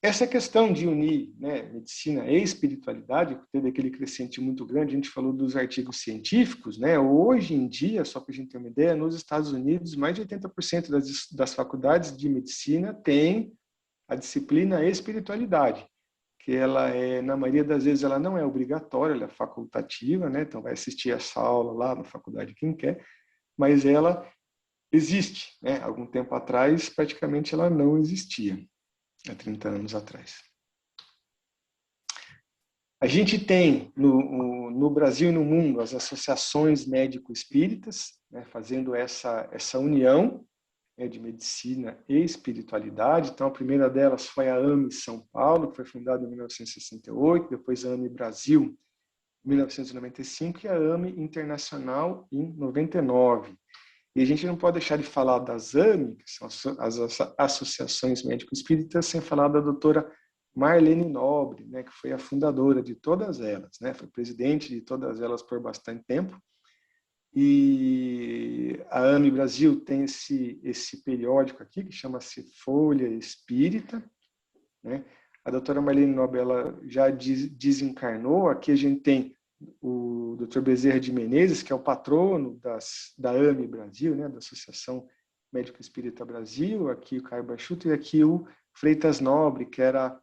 Essa questão de unir, né, medicina e espiritualidade, teve aquele crescente muito grande, a gente falou dos artigos científicos, né? Hoje em dia, só para a gente ter uma ideia, nos Estados Unidos, mais de 80% das faculdades de medicina têm a disciplina espiritualidade, que ela na maioria das vezes, ela não é obrigatória, ela é facultativa, né? Então vai assistir essa aula lá na faculdade quem quer, mas ela existe, né? Algum tempo atrás, praticamente ela não existia, há 30 anos atrás. A gente tem no Brasil e no mundo as associações médico-espíritas, né, fazendo essa união, né, de medicina e espiritualidade. Então, a primeira delas foi a AME São Paulo, que foi fundada em 1968, depois a AME Brasil, em 1995, e a AME Internacional, em 99. E a gente não pode deixar de falar das AME, que são as associações médico-espíritas, sem falar da doutora Marlene Nobre, né, que foi a fundadora de todas elas, né, foi presidente de todas elas por bastante tempo. E a AME Brasil tem esse periódico aqui, que chama-se Folha Espírita, né? A doutora Marlene Nobre, ela já desencarnou. Aqui a gente tem o Dr. Bezerra de Menezes, que é o patrono da AME Brasil, né, da Associação Médico Espírita Brasil, aqui o Caio Bachuto, e aqui o Freitas Nobre, que era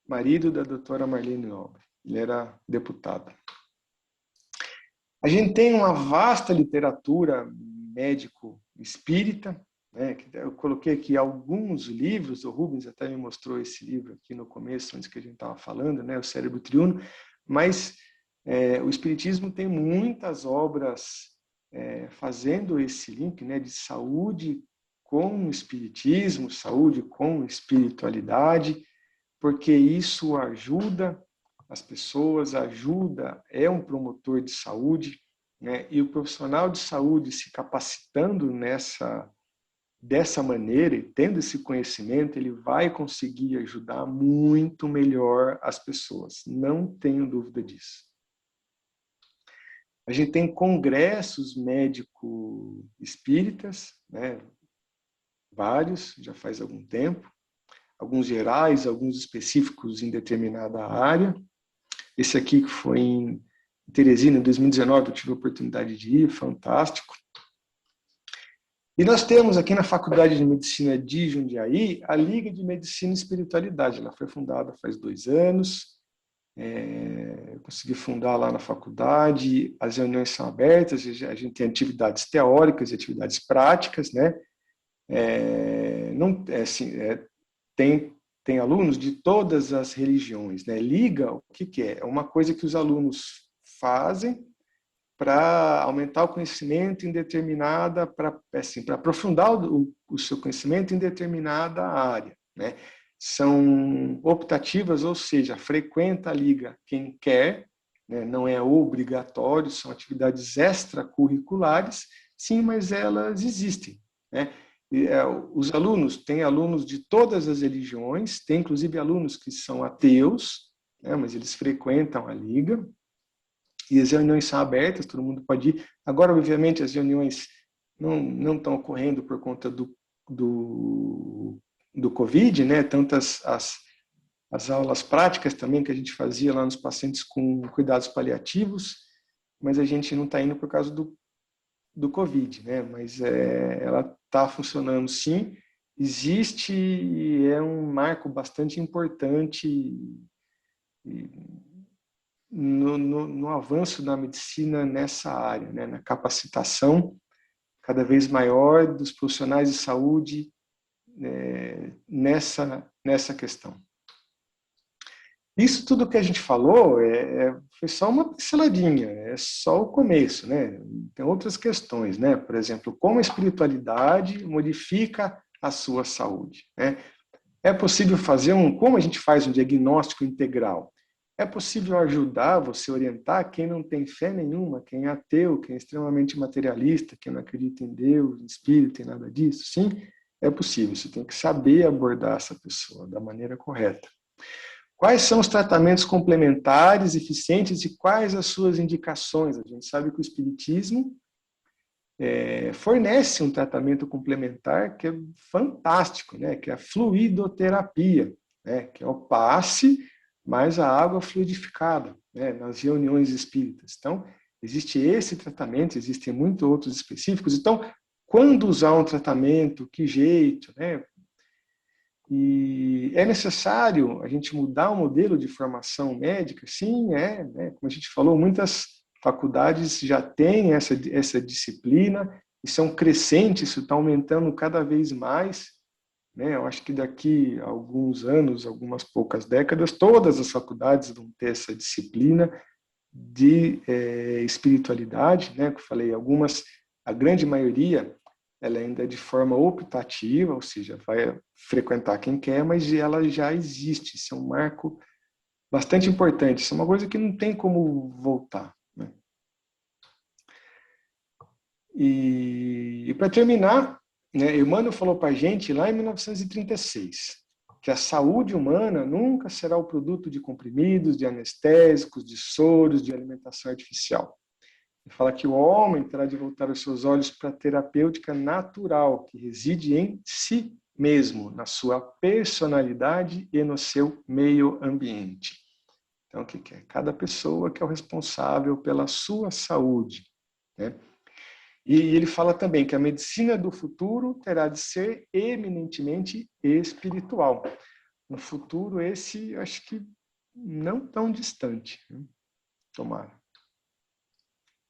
marido da doutora Marlene Nobre. Ele era deputado. A gente tem uma vasta literatura médico-espírita, né? Eu coloquei aqui alguns livros, o Rubens até me mostrou esse livro aqui no começo, antes que a gente estava falando, né? O Cérebro Triuno, mas o Espiritismo tem muitas obras fazendo esse link, né, de saúde com o Espiritismo, saúde com espiritualidade, porque isso ajuda as pessoas, é um promotor de saúde, né, e o profissional de saúde se capacitando dessa maneira e tendo esse conhecimento, ele vai conseguir ajudar muito melhor as pessoas, não tenho dúvida disso. A gente tem congressos médico-espíritas, né? Vários, já faz algum tempo, alguns gerais, alguns específicos em determinada área. Esse aqui que foi em Teresina, em 2019, eu tive a oportunidade de ir, fantástico. E nós temos aqui na Faculdade de Medicina de Jundiaí a Liga de Medicina e Espiritualidade. Ela foi fundada faz 2 anos. Eu consegui fundar lá na faculdade, as reuniões são abertas, a gente tem atividades teóricas e atividades práticas, né? Tem alunos de todas as religiões, né? Liga, o que é? É uma coisa que os alunos fazem para aumentar o conhecimento em determinada, para aprofundar o seu conhecimento em determinada área, né? São optativas, ou seja, frequenta a liga quem quer, né? Não é obrigatório, são atividades extracurriculares, sim, mas elas existem, né? Os alunos, tem alunos de todas as religiões, tem inclusive alunos que são ateus, né? Mas eles frequentam a liga, e as reuniões são abertas, todo mundo pode ir. Agora, obviamente, as reuniões não estão ocorrendo por conta do Covid, né? Tanto as aulas práticas também que a gente fazia lá nos pacientes com cuidados paliativos, mas a gente não está indo por causa do Covid, né? Mas ela está funcionando sim, existe e é um marco bastante importante no avanço da medicina nessa área, né? Na capacitação cada vez maior dos profissionais de saúde nessa questão. Isso tudo que a gente falou foi só uma pinceladinha, é só o começo, né? Tem outras questões, né? Por exemplo, como a espiritualidade modifica a sua saúde, né? É possível fazer como a gente faz um diagnóstico integral? É possível ajudar você, orientar quem não tem fé nenhuma, quem é ateu, quem é extremamente materialista, quem não acredita em Deus, em espírito, em nada disso? Sim, é possível. Você tem que saber abordar essa pessoa da maneira correta. Quais são os tratamentos complementares, eficientes e quais as suas indicações? A gente sabe que o Espiritismo fornece um tratamento complementar que é fantástico, né? Que é a fluidoterapia, né? Que é o passe mais a água fluidificada, né? Nas reuniões espíritas. Então, existe esse tratamento, existem muitos outros específicos. Então, quando usar um tratamento, que jeito, né? E é necessário a gente mudar o modelo de formação médica? Sim, né? Como a gente falou, muitas faculdades já têm essa disciplina, e são crescentes, isso está aumentando cada vez mais, né? Eu acho que daqui a alguns anos, algumas poucas décadas, todas as faculdades vão ter essa disciplina de espiritualidade, né? Que eu falei, a grande maioria, ela ainda é de forma optativa, ou seja, vai frequentar quem quer, mas ela já existe. Isso é um marco bastante importante. Isso é uma coisa que não tem como voltar, né? E para terminar, né, Emmanuel falou para a gente lá em 1936 que a saúde humana nunca será o produto de comprimidos, de anestésicos, de soros, de alimentação artificial. Ele fala que o homem terá de voltar os seus olhos para a terapêutica natural, que reside em si mesmo, na sua personalidade e no seu meio ambiente. Então, o que é? Cada pessoa que é o responsável pela sua saúde, né? E ele fala também que a medicina do futuro terá de ser eminentemente espiritual. No futuro, esse, eu acho que não tão distante, né? Tomara.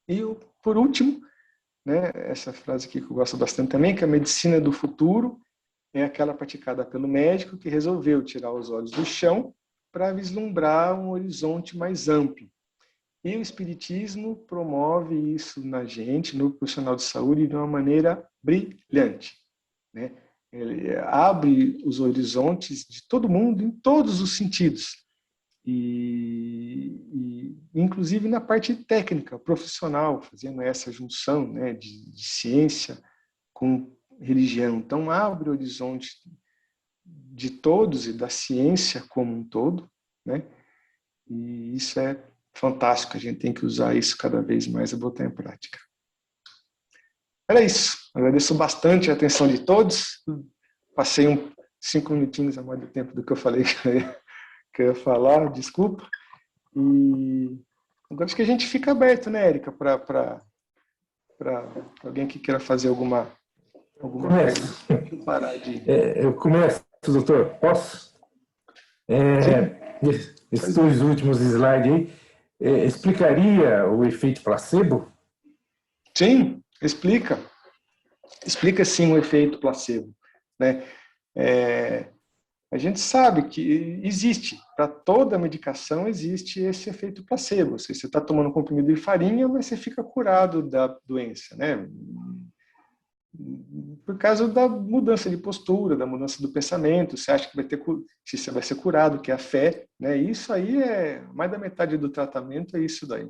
E, por último, né, essa frase aqui que eu gosto bastante também, que a medicina do futuro é aquela praticada pelo médico que resolveu tirar os olhos do chão para vislumbrar um horizonte mais amplo. E o Espiritismo promove isso na gente, no profissional de saúde, de uma maneira brilhante, né? Ele abre os horizontes de todo mundo em todos os sentidos. Inclusive na parte técnica, profissional, fazendo essa junção, né, de ciência com religião. Então, abre o horizonte de todos e da ciência como um todo, né? E isso é fantástico, a gente tem que usar isso cada vez mais e botar em prática. Era isso. Agradeço bastante a atenção de todos. Passei 5 minutinhos a mais do tempo do que eu falei que eu ia falar, desculpa. E agora acho que a gente fica aberto, né, Érica, para alguém que queira fazer alguma Começo. pergunta. Parar de... Eu começo, doutor. Posso? Esses dois últimos slides aí, explicaria o efeito placebo? Sim, explica. Explica sim o efeito placebo, né? A gente sabe que existe, para toda medicação existe esse efeito placebo. Se você está tomando um comprimido de farinha, você fica curado da doença, né? Por causa da mudança de postura, da mudança do pensamento, você acha que você vai ser curado, que é a fé, né? Isso aí é mais da metade do tratamento, é isso daí.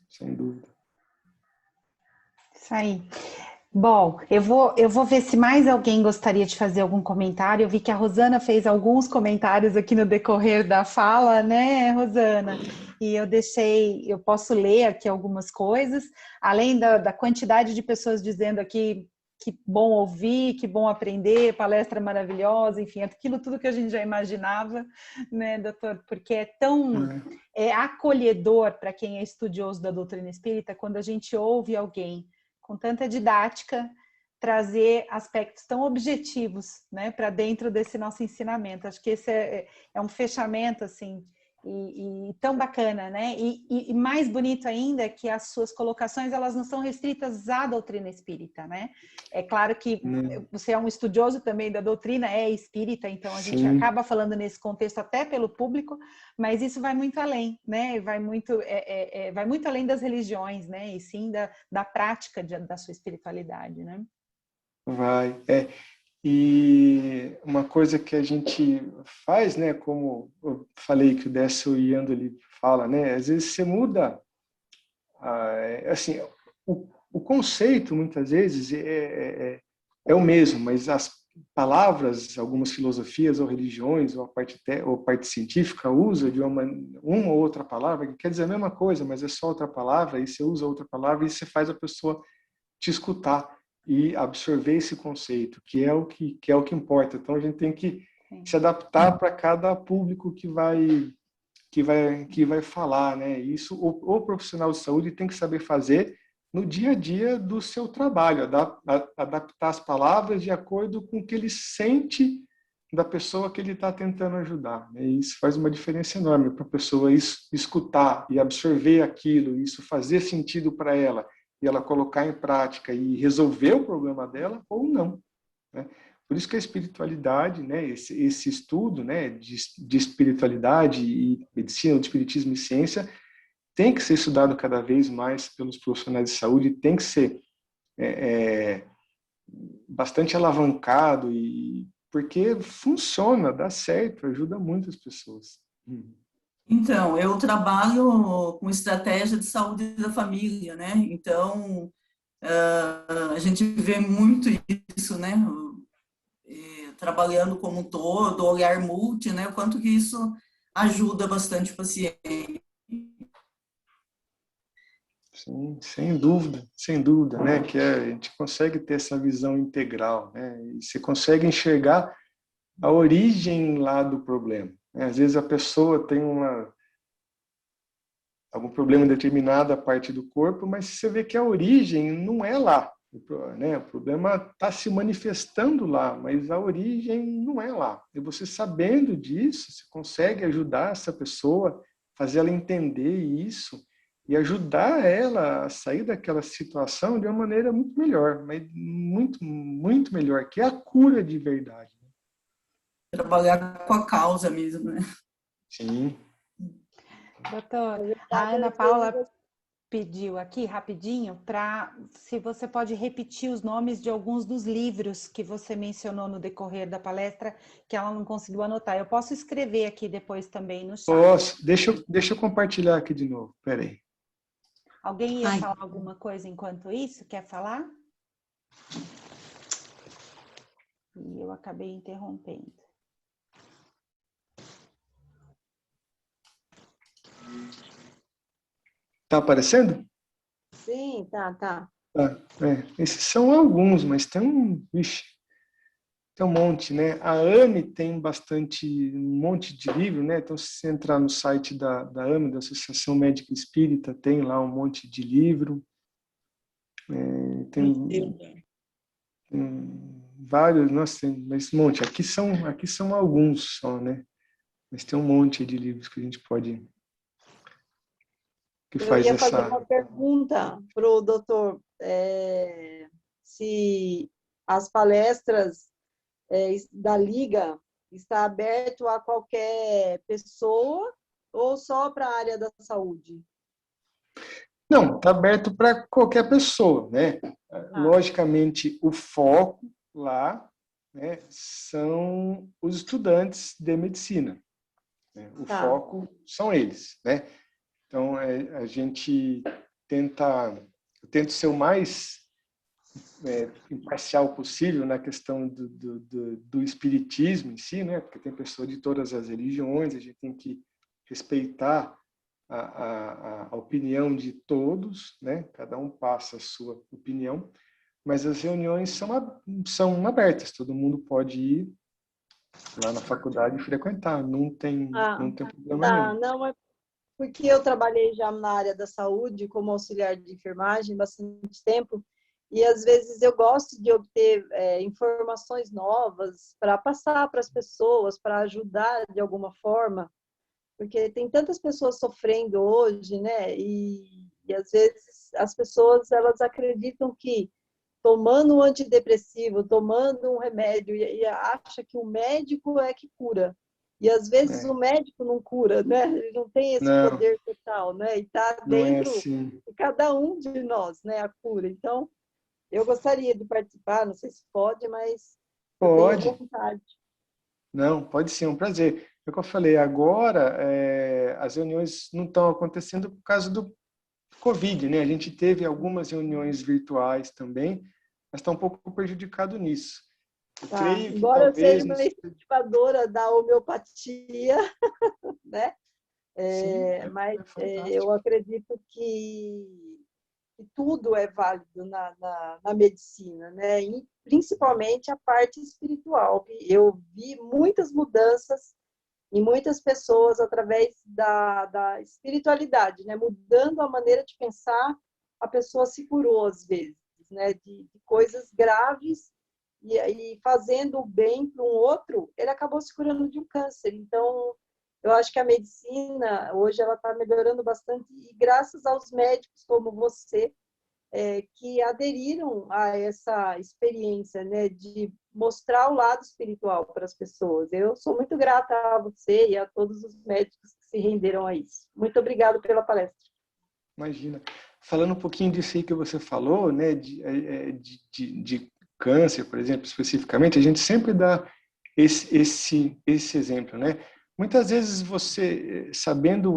Sem dúvida. Isso aí. Bom, eu vou ver se mais alguém gostaria de fazer algum comentário. Eu vi que a Rosana fez alguns comentários aqui no decorrer da fala, né, Rosana? E eu posso ler aqui algumas coisas, além da quantidade de pessoas dizendo aqui que bom ouvir, que bom aprender, palestra maravilhosa, enfim, aquilo tudo que a gente já imaginava, né, doutor? Porque é tão acolhedor para quem é estudioso da doutrina espírita quando a gente ouve alguém com tanta didática, trazer aspectos tão objetivos, né, para dentro desse nosso ensinamento. Acho que esse é um fechamento, assim, e tão bacana, né? E mais bonito ainda é que as suas colocações, elas não são restritas à doutrina espírita, né? É claro que você é um estudioso também da doutrina, é espírita, então a gente acaba falando nesse contexto até pelo público, mas isso vai muito além, né? Vai muito além das religiões, né? E sim da prática da sua espiritualidade, né? Vai, E uma coisa que a gente faz, né, como eu falei que o Décio Iando ele fala, né, às vezes você muda, assim, o conceito muitas vezes é o mesmo, mas as palavras, algumas filosofias ou religiões ou a parte científica usa de uma ou outra palavra que quer dizer a mesma coisa, mas é só outra palavra, e você usa outra palavra e você faz a pessoa te escutar e absorver esse conceito, que é o que importa. Então a gente tem que se adaptar para cada público que vai falar, né? Isso o profissional de saúde tem que saber fazer no dia a dia do seu trabalho, adaptar as palavras de acordo com o que ele sente da pessoa que ele está tentando ajudar, né? Isso faz uma diferença enorme para a pessoa escutar e absorver aquilo, isso fazer sentido para ela, e ela colocar em prática e resolver o problema dela ou não, né? Por isso que a espiritualidade, né, esse estudo, né, de espiritualidade e medicina, de espiritismo e ciência, tem que ser estudado cada vez mais pelos profissionais de saúde, tem que ser bastante alavancado, porque funciona, dá certo, ajuda muitas pessoas. Então, eu trabalho com estratégia de saúde da família, né? Então, a gente vê muito isso, né? Trabalhando como um todo, olhar multi, né? O quanto que isso ajuda bastante o paciente. Sim, sem dúvida, né? Que a gente consegue ter essa visão integral, né? E você consegue enxergar a origem lá do problema, né? Às vezes a pessoa tem algum problema em determinada parte do corpo, mas você vê que a origem não é lá, né? O problema está se manifestando lá, mas a origem não é lá. E você sabendo disso, você consegue ajudar essa pessoa, fazer ela entender isso e ajudar ela a sair daquela situação de uma maneira muito melhor, mas muito melhor, que é a cura de verdade. Trabalhar com a causa mesmo, né? Sim. Doutor, a Ana Paula pediu aqui rapidinho para se você pode repetir os nomes de alguns dos livros que você mencionou no decorrer da palestra que ela não conseguiu anotar. Eu posso escrever aqui depois também no chat. Posso? Deixa eu compartilhar aqui de novo. Peraí. Alguém ia falar alguma coisa enquanto isso? Quer falar? E eu acabei interrompendo. Tá aparecendo? Sim, tá. Esses são alguns, mas tem um monte, né? A AME tem um monte de livro, né? Então, se você entrar no site da AME, da Associação Médica Espírita, tem lá um monte de livro. Tem vários, nossa, tem esse monte. Aqui são alguns só, né? Mas tem um monte de livros que a gente pode... que Eu faz ia fazer essa... uma pergunta para o doutor, se as palestras da Liga está aberto a qualquer pessoa ou só para a área da saúde? Não, está aberto para qualquer pessoa, né? Logicamente, o foco lá, né, são os estudantes de medicina, né? O foco são eles, né? Então, a gente eu tento ser o mais imparcial possível na questão do espiritismo em si, né? Porque tem pessoas de todas as religiões, a gente tem que respeitar a opinião de todos, né? Cada um passa a sua opinião, mas as reuniões são abertas, todo mundo pode ir lá na faculdade e frequentar, não tem problema nenhum. Não, é porque eu trabalhei já na área da saúde como auxiliar de enfermagem bastante tempo, e às vezes eu gosto de obter informações novas para passar para as pessoas, para ajudar de alguma forma, porque tem tantas pessoas sofrendo hoje, né? E às vezes as pessoas elas acreditam que tomando um antidepressivo, tomando um remédio, e acha que o médico é que cura. E às vezes o médico não cura, né? Ele não tem esse poder total, né? E está dentro de cada um de nós, né? A cura. Então, eu gostaria de participar, não sei se pode, mas pode. Eu tenho vontade. Não, pode ser, um prazer. É o que eu falei, agora as reuniões não estão acontecendo por causa do Covid, né? A gente teve algumas reuniões virtuais também, mas está um pouco prejudicado nisso. Creio que embora eu seja uma incentivadora da homeopatia, né? Mas eu acredito que tudo é válido na medicina, né? E principalmente a parte espiritual. Eu vi muitas mudanças em muitas pessoas através da espiritualidade, né? Mudando a maneira de pensar, a pessoa se curou às vezes, né? De coisas graves e fazendo o bem para um outro, ele acabou se curando de um câncer. Então, eu acho que a medicina hoje ela está melhorando bastante e graças aos médicos como você que aderiram a essa experiência, né, de mostrar o lado espiritual para as pessoas. Eu sou muito grata a você e a todos os médicos que se renderam a isso. Muito obrigada pela palestra. Imagina. Falando um pouquinho disso aí que você falou, né, de câncer, por exemplo, especificamente, a gente sempre dá esse exemplo, né? muitas vezes você, sabendo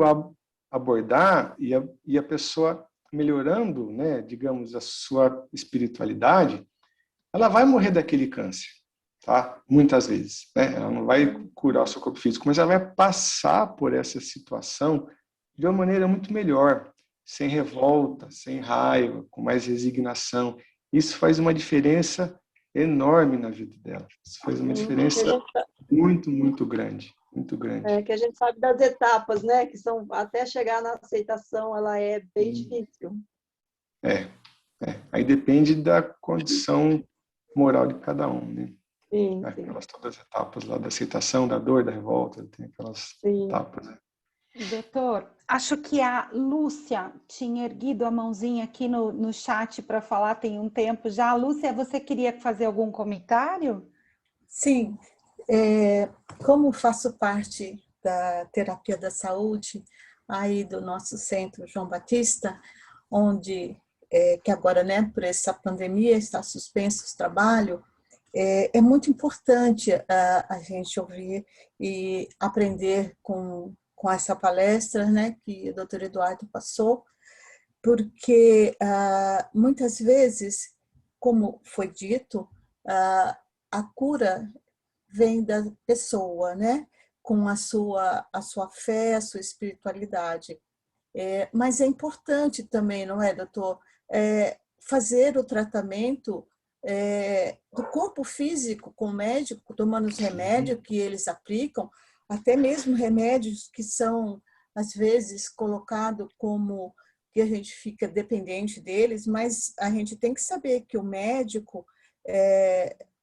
abordar e a pessoa melhorando, né, digamos, a sua espiritualidade, ela vai morrer daquele câncer, tá? Muitas vezes, né? Ela não vai curar o seu corpo físico, mas ela vai passar por essa situação de uma maneira muito melhor, sem revolta, sem raiva, com mais resignação. Isso faz uma diferença enorme na vida dela. Isso faz uma diferença muito, muito grande. Muito grande. É, que a gente sabe das etapas, né? Que são, até chegar na aceitação, ela é bem difícil. Aí depende da condição moral de cada um, né? Sim, aquelas todas as etapas lá da aceitação, da dor, da revolta, tem aquelas etapas. Né? Doutor, acho que a Lúcia tinha erguido a mãozinha aqui no chat para falar tem um tempo já. Lúcia, você queria fazer algum comentário? Sim, como faço parte da terapia da saúde aí do nosso centro João Batista, onde, que agora, né, por essa pandemia está suspenso o trabalho, é muito importante a gente ouvir e aprender com essa palestra, né, que o doutor Eduardo passou, porque muitas vezes, como foi dito, a cura vem da pessoa, né, com a sua fé, a sua espiritualidade. Mas é importante também, não é, doutor, fazer o tratamento do corpo físico com o médico, tomando os remédios que eles aplicam, até mesmo remédios que são, às vezes, colocados como que a gente fica dependente deles, mas a gente tem que saber que o médico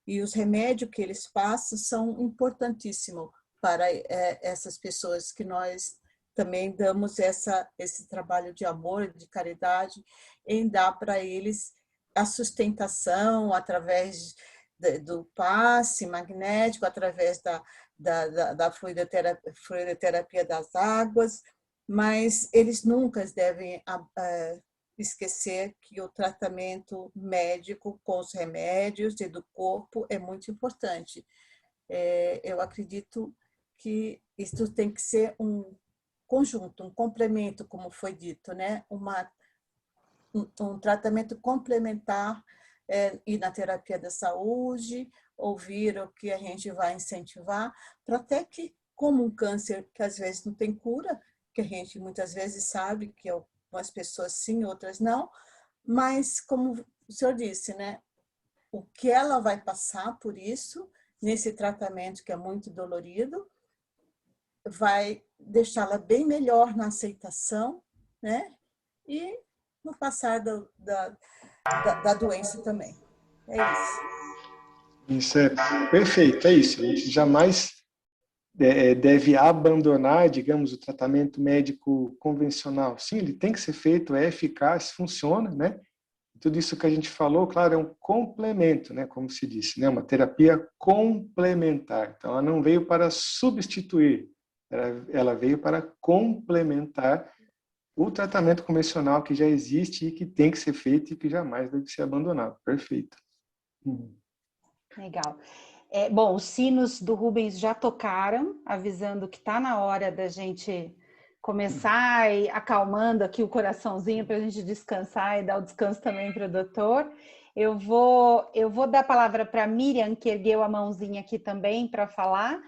e os remédios que eles passam são importantíssimos para essas pessoas que nós também damos esse trabalho de amor, de caridade, em dar para eles a sustentação através do passe magnético, através da fluidoterapia das águas, mas eles nunca devem esquecer que o tratamento médico com os remédios e do corpo é muito importante. Eu acredito que isso tem que ser um conjunto, um complemento, como foi dito, né? Um tratamento complementar e na terapia da saúde, ouvir o que a gente vai incentivar, para até que, como um câncer que às vezes não tem cura, que a gente muitas vezes sabe que algumas pessoas sim, outras não, mas como o senhor disse, né, o que ela vai passar por isso, nesse tratamento que é muito dolorido, vai deixá-la bem melhor na aceitação, né, e no passar da doença também. É isso. Isso é perfeito, é isso. A gente jamais deve abandonar, digamos, o tratamento médico convencional. Sim, ele tem que ser feito, é eficaz, funciona, né? Tudo isso que a gente falou, claro, é um complemento, né? Como se disse, né? Uma terapia complementar. Então, ela não veio para substituir, ela veio para complementar o tratamento convencional que já existe e que tem que ser feito e que jamais deve ser abandonado. Perfeito. Legal. Bom, os sinos do Rubens já tocaram, avisando que está na hora da gente começar e acalmando aqui o coraçãozinho para a gente descansar e dar o descanso também para o doutor. Eu vou dar a palavra para a Miriam, que ergueu a mãozinha aqui também para falar.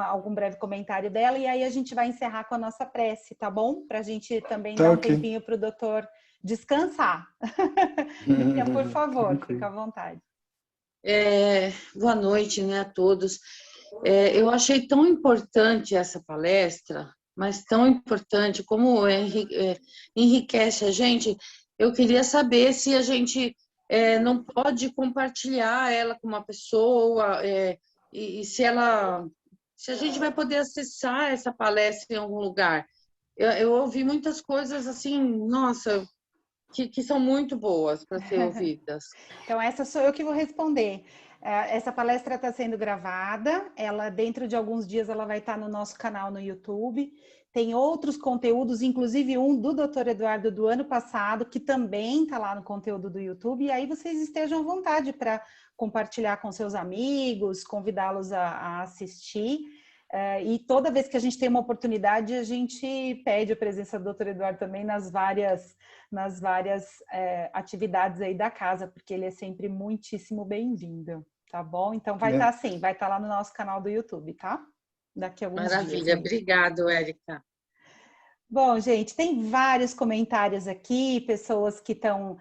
Algum breve comentário dela, e aí a gente vai encerrar com a nossa prece, tá bom? Para a gente também dar um tempinho para o doutor descansar. Miriam, por favor, fica à vontade. Boa noite, né, a todos. Eu achei tão importante essa palestra, mas tão importante, como enriquece a gente. Eu queria saber se a gente não pode compartilhar ela com uma pessoa e se a gente vai poder acessar essa palestra em algum lugar. Eu ouvi muitas coisas assim, nossa, que são muito boas para ser ouvidas. Então, essa sou eu que vou responder. Essa palestra está sendo gravada, dentro de alguns dias ela vai estar no nosso canal no YouTube. Tem outros conteúdos, inclusive um do Dr. Eduardo do ano passado, que também está lá no conteúdo do YouTube, e aí vocês estejam à vontade para compartilhar com seus amigos, convidá-los a assistir. E toda vez que a gente tem uma oportunidade, a gente pede a presença do Dr. Eduardo também nas várias atividades aí da casa, porque ele é sempre muitíssimo bem-vindo, tá bom? Então vai estar assim, vai estar lá no nosso canal do YouTube, tá? Daqui a alguns dias. Maravilha, obrigado, Érica. Bom, gente, tem vários comentários aqui, pessoas que estão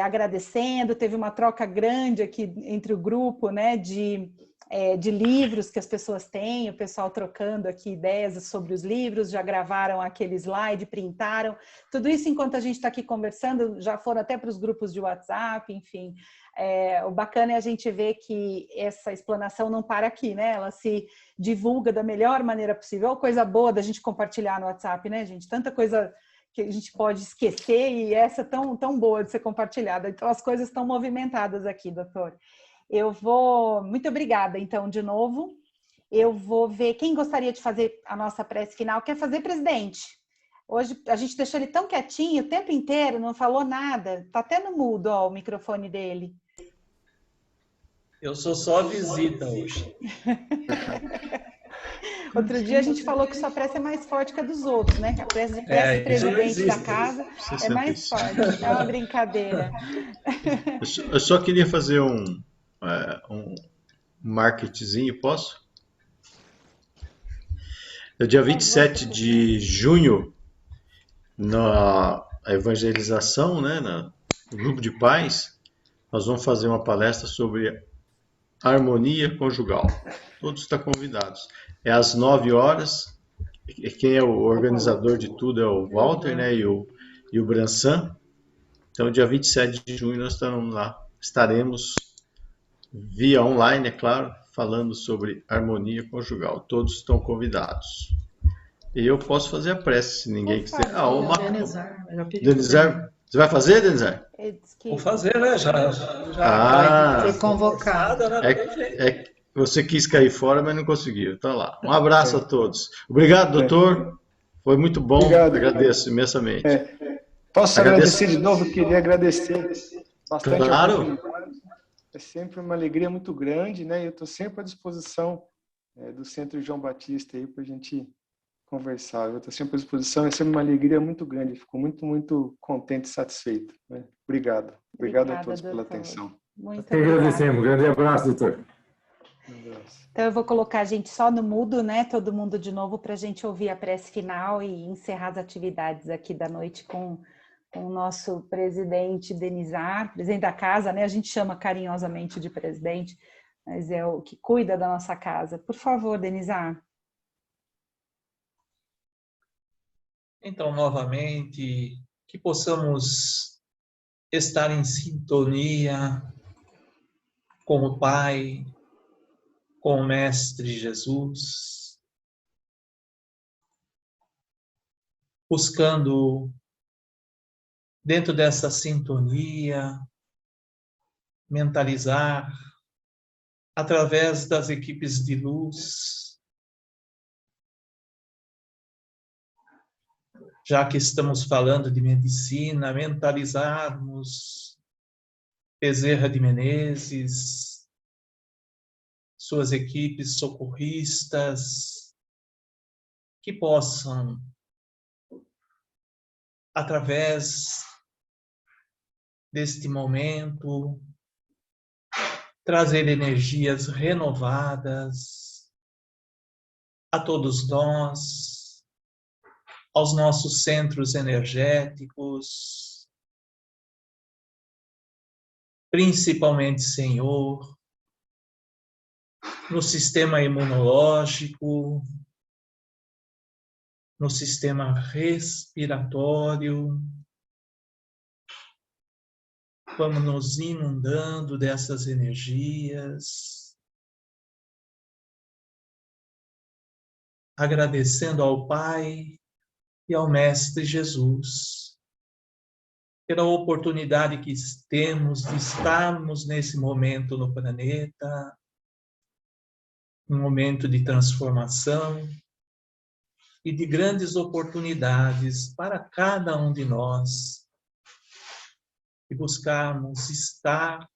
agradecendo, teve uma troca grande aqui entre o grupo, né, de livros que as pessoas têm, o pessoal trocando aqui ideias sobre os livros, já gravaram aquele slide, printaram, tudo isso enquanto a gente está aqui conversando, já foram até para os grupos de WhatsApp, enfim. O bacana é a gente ver que essa explanação não para aqui, né? Ela se divulga da melhor maneira possível, coisa boa da gente compartilhar no WhatsApp, né, gente? Tanta coisa que a gente pode esquecer e essa tão boa de ser compartilhada. Então, as coisas estão movimentadas aqui, doutor. Muito obrigada, então, de novo. Eu vou ver quem gostaria de fazer a nossa prece final. Quer fazer, presidente? Hoje a gente deixou ele tão quietinho o tempo inteiro, não falou nada. Está até no mudo, ó, o microfone dele. Eu sou só visita hoje. Outro dia a gente falou que sua prece é mais forte que a dos outros, né? Que a prece do presidente da casa é mais forte. É uma brincadeira. Eu só queria fazer um marketzinho, posso? No dia 27 de junho, na evangelização, né, no grupo de pais, nós vamos fazer uma palestra sobre harmonia conjugal. Todos estão convidados. É às 9 horas. Quem é o organizador de tudo é o Walter, né, e o Bransan. Então, dia 27 de junho, nós estaremos via online, é claro, falando sobre harmonia conjugal. Todos estão convidados. E eu posso fazer a prece, se ninguém quiser. Denizar, você vai fazer, Denizar? Vou fazer, né? Já foi convocado. Você quis cair fora, mas não conseguiu. Tá lá. Um abraço a todos. Obrigado, doutor. Foi muito bom. Obrigado. Agradeço imensamente. Posso agradecer de novo? Queria agradecer bastante. Claro. É sempre uma alegria muito grande, né? Eu estou sempre à disposição do Centro João Batista aí para a gente conversar. Eu estou sempre à disposição. É sempre uma alegria muito grande. Fico muito, muito contente e satisfeito, né? Obrigado. Obrigado a todos pela atenção. Muito agradecemos. Grande abraço, doutor. Então eu vou colocar a gente só no mudo, né? Todo mundo de novo para a gente ouvir a prece final e encerrar as atividades aqui da noite com o nosso presidente Denizar, presidente da casa, né? A gente chama carinhosamente de presidente, mas é o que cuida da nossa casa. Por favor, Denizar. Então, novamente, que possamos estar em sintonia com o Pai, com o Mestre Jesus, buscando, dentro dessa sintonia, mentalizar, através das equipes de luz, já que estamos falando de medicina, mentalizarmos Bezerra de Menezes, suas equipes socorristas, que possam, através deste momento, trazer energias renovadas a todos nós, aos nossos centros energéticos, principalmente, Senhor, no sistema imunológico, no sistema respiratório. Vamos nos inundando dessas energias, agradecendo ao Pai e ao Mestre Jesus pela oportunidade que temos de estarmos nesse momento no planeta, um momento de transformação e de grandes oportunidades para cada um de nós, e buscarmos estar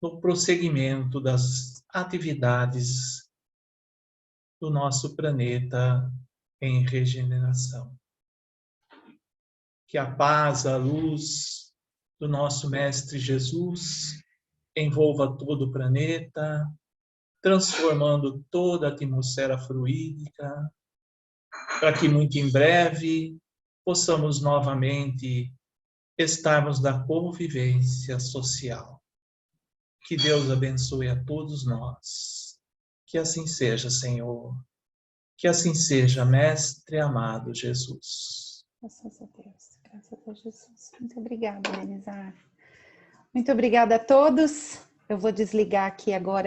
no prosseguimento das atividades do nosso planeta em regeneração. Que a paz, a luz do nosso Mestre Jesus envolva todo o planeta, transformando toda a atmosfera fluídica, para que muito em breve possamos novamente estarmos na convivência social. Que Deus abençoe a todos nós. Que assim seja, Senhor. Que assim seja, Mestre amado Jesus. Graças a Deus, graças a Jesus. Muito obrigada, Denizar. Muito obrigada a todos. Eu vou desligar aqui agora.